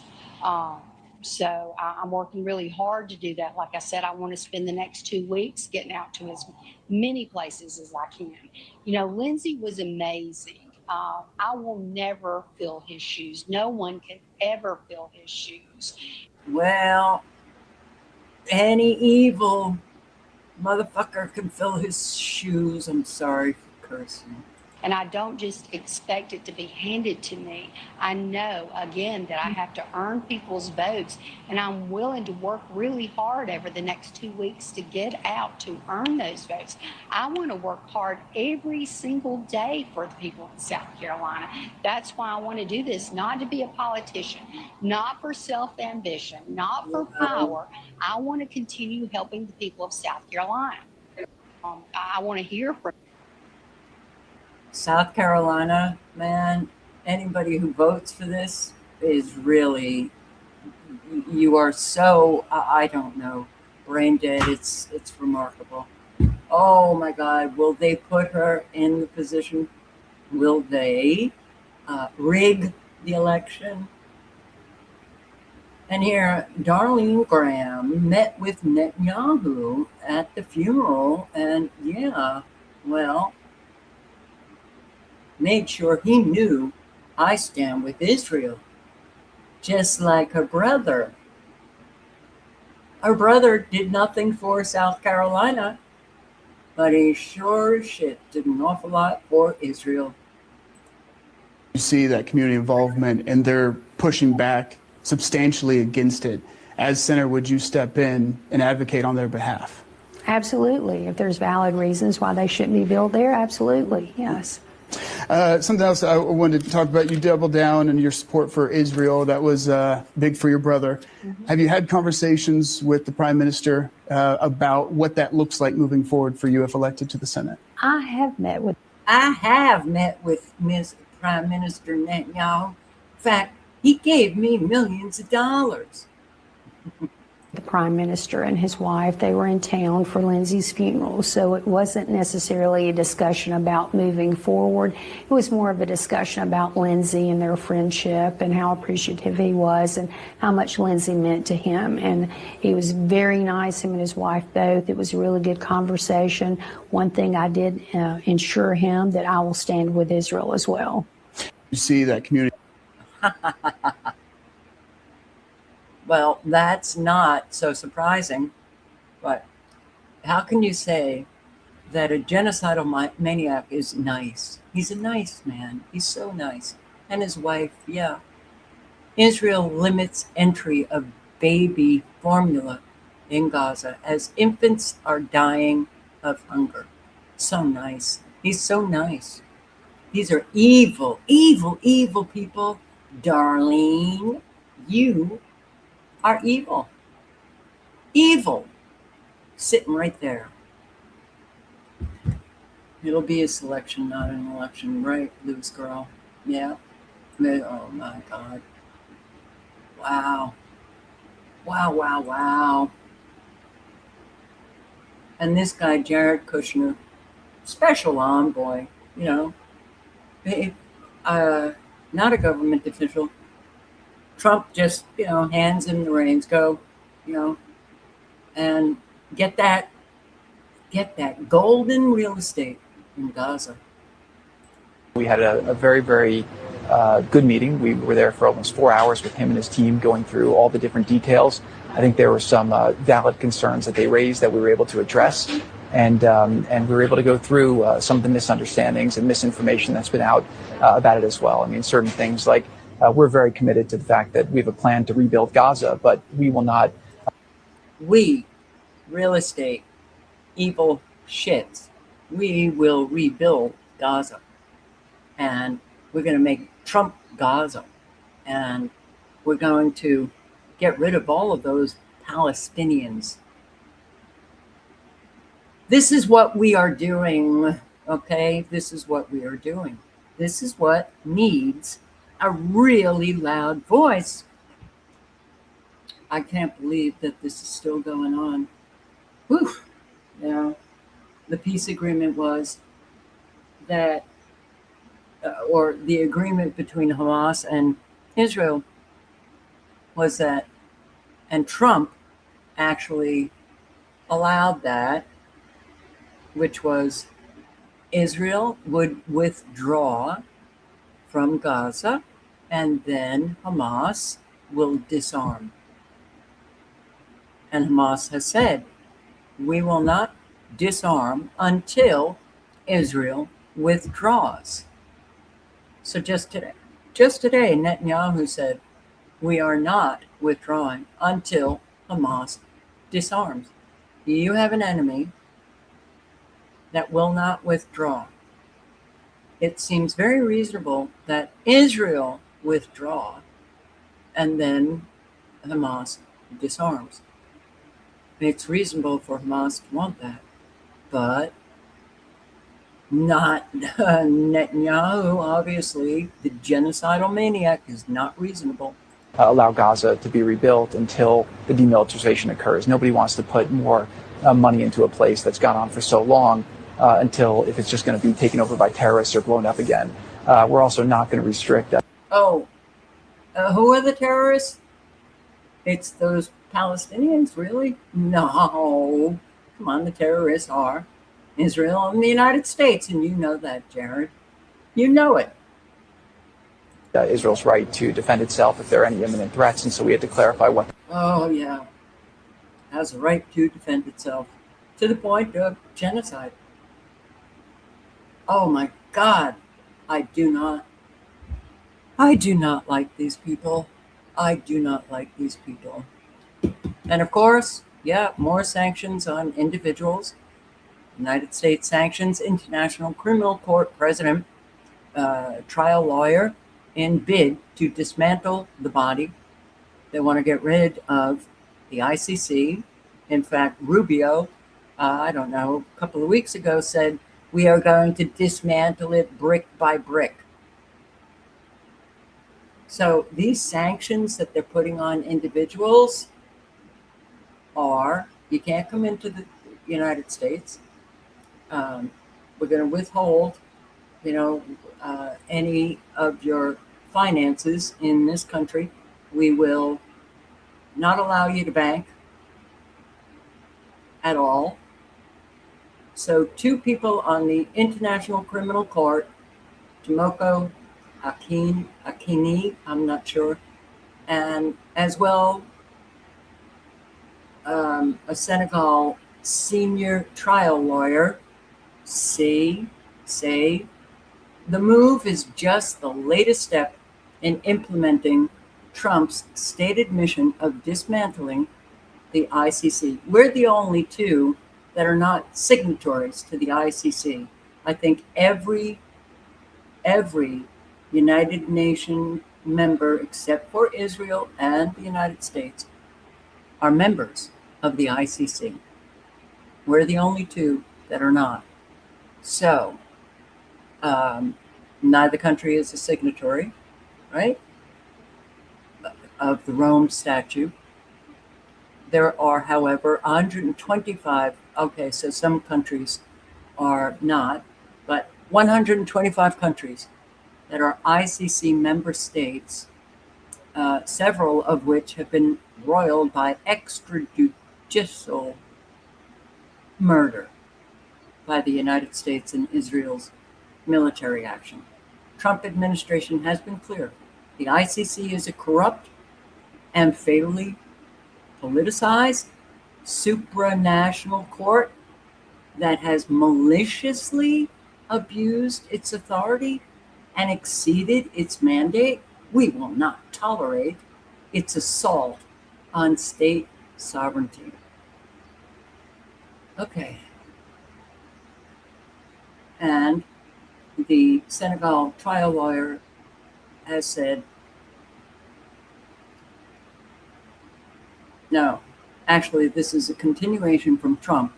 Speaker 3: So I'm working really hard to do that. Like I said, I want to spend the next 2 weeks getting out to as many places as I can. You know, Lindsey was amazing. I will never fill his shoes. No one can ever fill his shoes.
Speaker 1: Well, any evil motherfucker can fill his shoes. I'm sorry for cursing.
Speaker 3: And I don't just expect it to be handed to me. I know, again, that I have to earn people's votes, and I'm willing to work really hard over the next 2 weeks to get out to earn those votes. I want to work hard every single day for the people in South Carolina. That's why I want to do this, not to be a politician, not for self-ambition, not for power. I want to continue helping the people of South Carolina. I want to hear from
Speaker 1: South Carolina, man, anybody who votes for this is really, you are so, I don't know, brain dead. It's remarkable. Oh my God, will they put her in the position? Will they rig the election? And here, Darlene Graham met with Netanyahu at the funeral, and yeah, well, made sure he knew I stand with Israel, just like her brother. Her brother did nothing for South Carolina, but he sure as shit did an awful lot for Israel.
Speaker 8: You see that community involvement, and they're pushing back substantially against it. As senator, would you step in and advocate on their behalf?
Speaker 9: Absolutely. If there's valid reasons why they shouldn't be built there, absolutely, yes.
Speaker 8: Something else I wanted to talk about, you doubled down on your support for Israel. That was big for your brother. Mm-hmm. Have you had conversations with the Prime Minister about what that looks like moving forward for you if elected to the Senate?
Speaker 9: I have met with
Speaker 1: Ms. Prime Minister Netanyahu. In fact, he gave me millions of dollars.
Speaker 9: the Prime Minister and his wife. They were in town for Lindsey's funeral, so it wasn't necessarily a discussion about moving forward. It was more of a discussion about Lindsey and their friendship and how appreciative he was and how much Lindsey meant to him. And he was very nice, him and his wife both. It was a really good conversation. One thing I did ensure him that I will stand with Israel as well.
Speaker 8: You see that community.
Speaker 1: Well, that's not so surprising, but how can you say that a genocidal maniac is nice? He's a nice man. He's so nice. And his wife, yeah. Israel limits entry of baby formula in Gaza as infants are dying of hunger. So nice. He's so nice. These are evil, evil, evil people. Darlene, you are evil. Evil. Sitting right there. It'll be a selection, not an election, right, loose girl? Yeah. Oh my God. Wow. Wow, wow, wow. And this guy, Jared Kushner, special envoy, you know, not a government official. Trump just, hands him the reins, go, and get that golden real estate in Gaza.
Speaker 19: We had a very, very good meeting. We were there for almost 4 hours with him and his team going through all the different details. I think there were some valid concerns that they raised that we were able to address. And we were able to go through some of the misunderstandings and misinformation that's been out about it as well. I mean, certain things like we're very committed to the fact that we have a plan to rebuild Gaza, but we will not.
Speaker 1: We, real estate, evil shits, we will rebuild Gaza. And we're going to make Trump Gaza. And we're going to get rid of all of those Palestinians. This is what we are doing, okay? This is what we are doing. This is what needs a really loud voice. I can't believe that this is still going on. Whew. The peace agreement was that, or the agreement between Hamas and Israel was that, and Trump actually allowed that, which was Israel would withdraw from Gaza and then Hamas will disarm. And Hamas has said, we will not disarm until Israel withdraws. So just today, Netanyahu said, we are not withdrawing until Hamas disarms. You have an enemy that will not withdraw. It seems very reasonable that Israel withdraw and then Hamas disarms. It's reasonable for Hamas to want that, but not Netanyahu. Obviously, the genocidal maniac is not reasonable.
Speaker 19: Allow Gaza to be rebuilt until the demilitarization occurs. Nobody wants to put more money into a place that's gone on for so long until if it's just going to be taken over by terrorists or blown up again. We're also not going to restrict that.
Speaker 1: Oh, who are the terrorists? It's those Palestinians, really? No. Come on, the terrorists are Israel and the United States, and you know that, Jared. You know it.
Speaker 19: Israel's right to defend itself if there are any imminent threats, and so we had to clarify what.
Speaker 1: Oh, yeah. Has a right to defend itself to the point of genocide. Oh my God. I do not like these people. I do not like these people. And of course, yeah, more sanctions on individuals. United States sanctions International Criminal Court president, trial lawyer, in bid to dismantle the body. They want to get rid of the ICC. In fact, Rubio, I don't know, a couple of weeks ago said, we are going to dismantle it brick by brick. So these sanctions that they're putting on individuals are, you can't come into the United States. We're going to withhold, any of your finances in this country. We will not allow you to bank at all. So 2 people on the International Criminal Court, Tomoko Akini, I'm not sure, and as well a Senegal senior trial lawyer, say the move is just the latest step in implementing Trump's stated mission of dismantling the ICC. We're the only 2 that are not signatories to the ICC. I think every United Nations member, except for Israel and the United States, are members of the ICC. We're the only 2 that are not. So, neither country is a signatory, right, of the Rome Statute. There are, however, 125, okay, so some countries are not, but 125 countries that are ICC member states, several of which have been roiled by extrajudicial murder by the United States and Israel's military action. Trump administration has been clear. The ICC is a corrupt and fatally politicized supranational court that has maliciously abused its authority and exceeded its mandate. We will not tolerate its assault on state sovereignty. Okay. And the Senegal trial lawyer has said, no, actually, this is a continuation from Trump.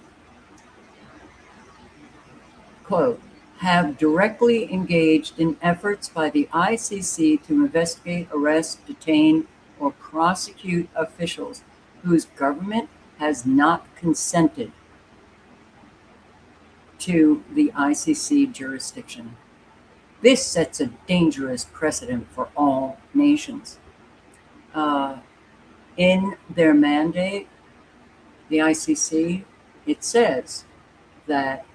Speaker 1: Quote, have directly engaged in efforts by the ICC to investigate, arrest, detain, or prosecute officials whose government has not consented to the ICC jurisdiction. This sets a dangerous precedent for all nations. In their mandate, the ICC, it says that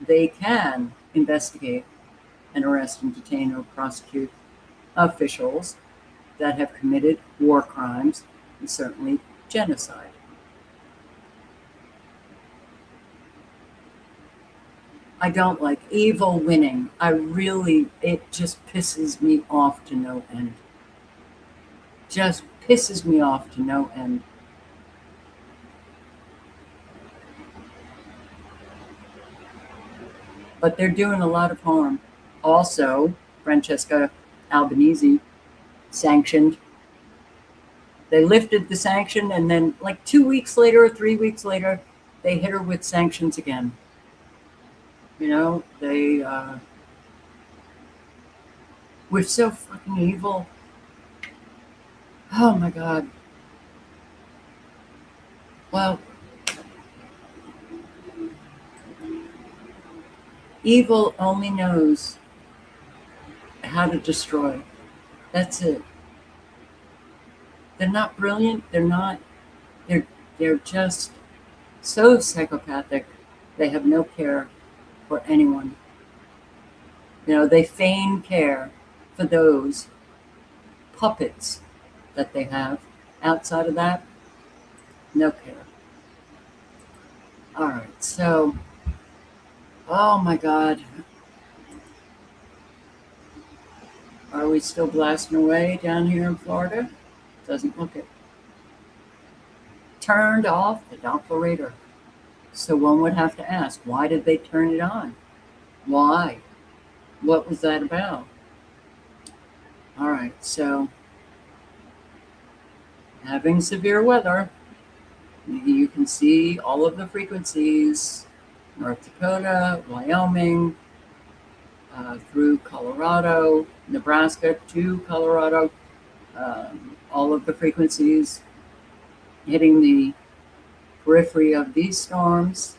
Speaker 1: they can investigate and arrest and detain or prosecute officials that have committed war crimes and certainly genocide. I don't like evil winning. It just pisses me off to no end. Just pisses me off to no end. But they're doing a lot of harm. Also, Francesca Albanese sanctioned. They lifted the sanction, and then like 2 weeks later or 3 weeks later, they hit her with sanctions again. You know, we're so fucking evil. Oh my God. Well, evil only knows how to destroy. That's it. They're not brilliant. They're just so psychopathic. They have no care for anyone. You know, they feign care for those puppets that they have. Outside of that, no care. All right, so, oh my God. Are we still blasting away down here in Florida? Doesn't look it. Turned off the Doppler. So one would have to ask, why did they turn it on? Why? What was that about? All right, so having severe weather, you can see all of the frequencies, North Dakota, Wyoming, through Colorado, Nebraska to Colorado, all of the frequencies hitting the periphery of these storms.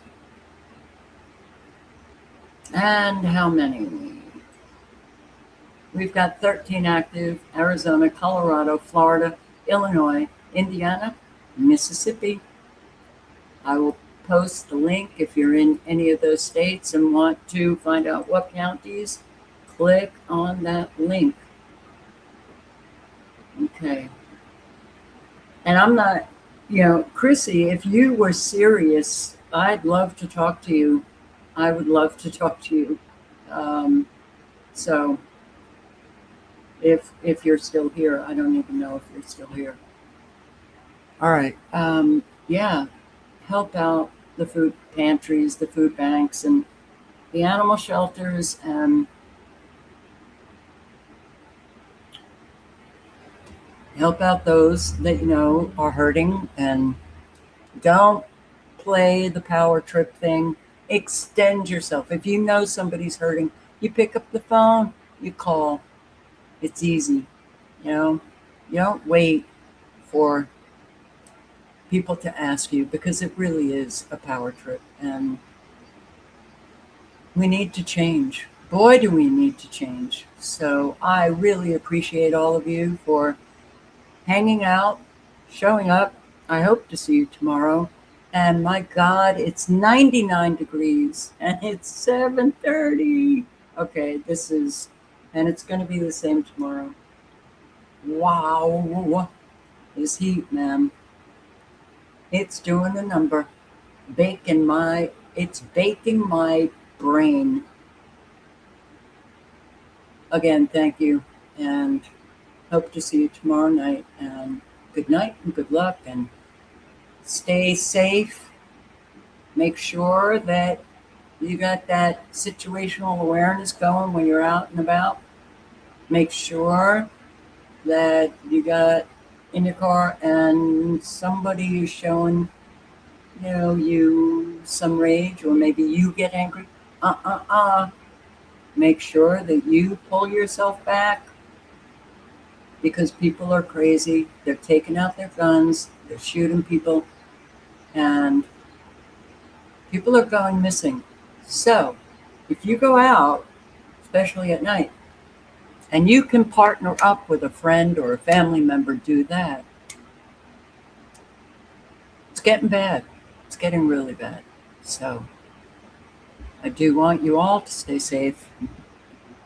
Speaker 1: And how many? We've got 13 active: Arizona, Colorado, Florida, Illinois, Indiana, Mississippi. I will post the link if you're in any of those states and want to find out what counties. Click on that link. Okay. And I'm not, Chrissy, if you were serious, I'd love to talk to you. I would love to talk to you. So if you're still here, I don't even know if you're still here. All right. Yeah. Help out the food pantries, the food banks, and the animal shelters, and help out those that are hurting. And don't play the power trip thing. Extend yourself. If you know somebody's hurting, you pick up the phone, you call. It's easy. You don't wait for people to ask you, because it really is a power trip, and we need to change. Boy, do we need to change. So I really appreciate all of you for hanging out, showing up. I hope to see you tomorrow. And my God, it's 99 degrees and it's 7:30. Okay, and it's going to be the same tomorrow. Wow. This heat, man. It's doing the number. It's baking my brain. Again, thank you. And hope to see you tomorrow night. And good night and good luck. And stay safe. Make sure that you got that situational awareness going when you're out and about. Make sure that you got in your car and somebody is showing, you some rage, or maybe you get angry. Make sure that you pull yourself back, because people are crazy. They're taking out their guns. They're shooting people. And people are going missing. So if you go out, especially at night, and you can partner up with a friend or a family member, do that. It's getting bad. It's getting really bad. So I do want you all to stay safe.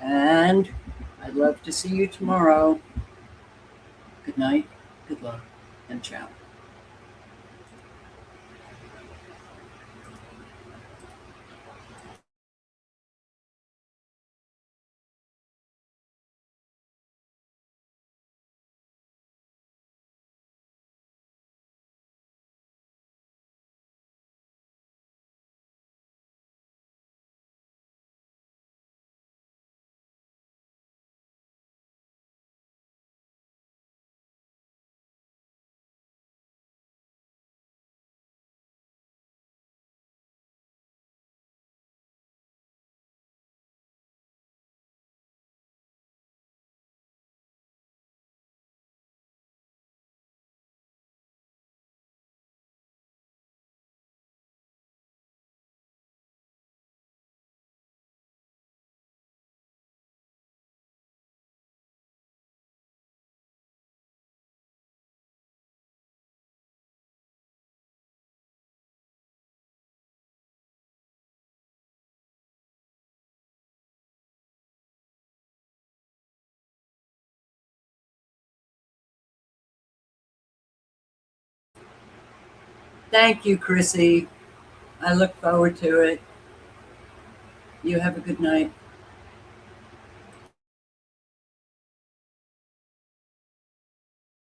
Speaker 1: And I'd love to see you tomorrow. Good night, good luck, and ciao. Thank you, Chrissy. I look forward to it. You have a good night.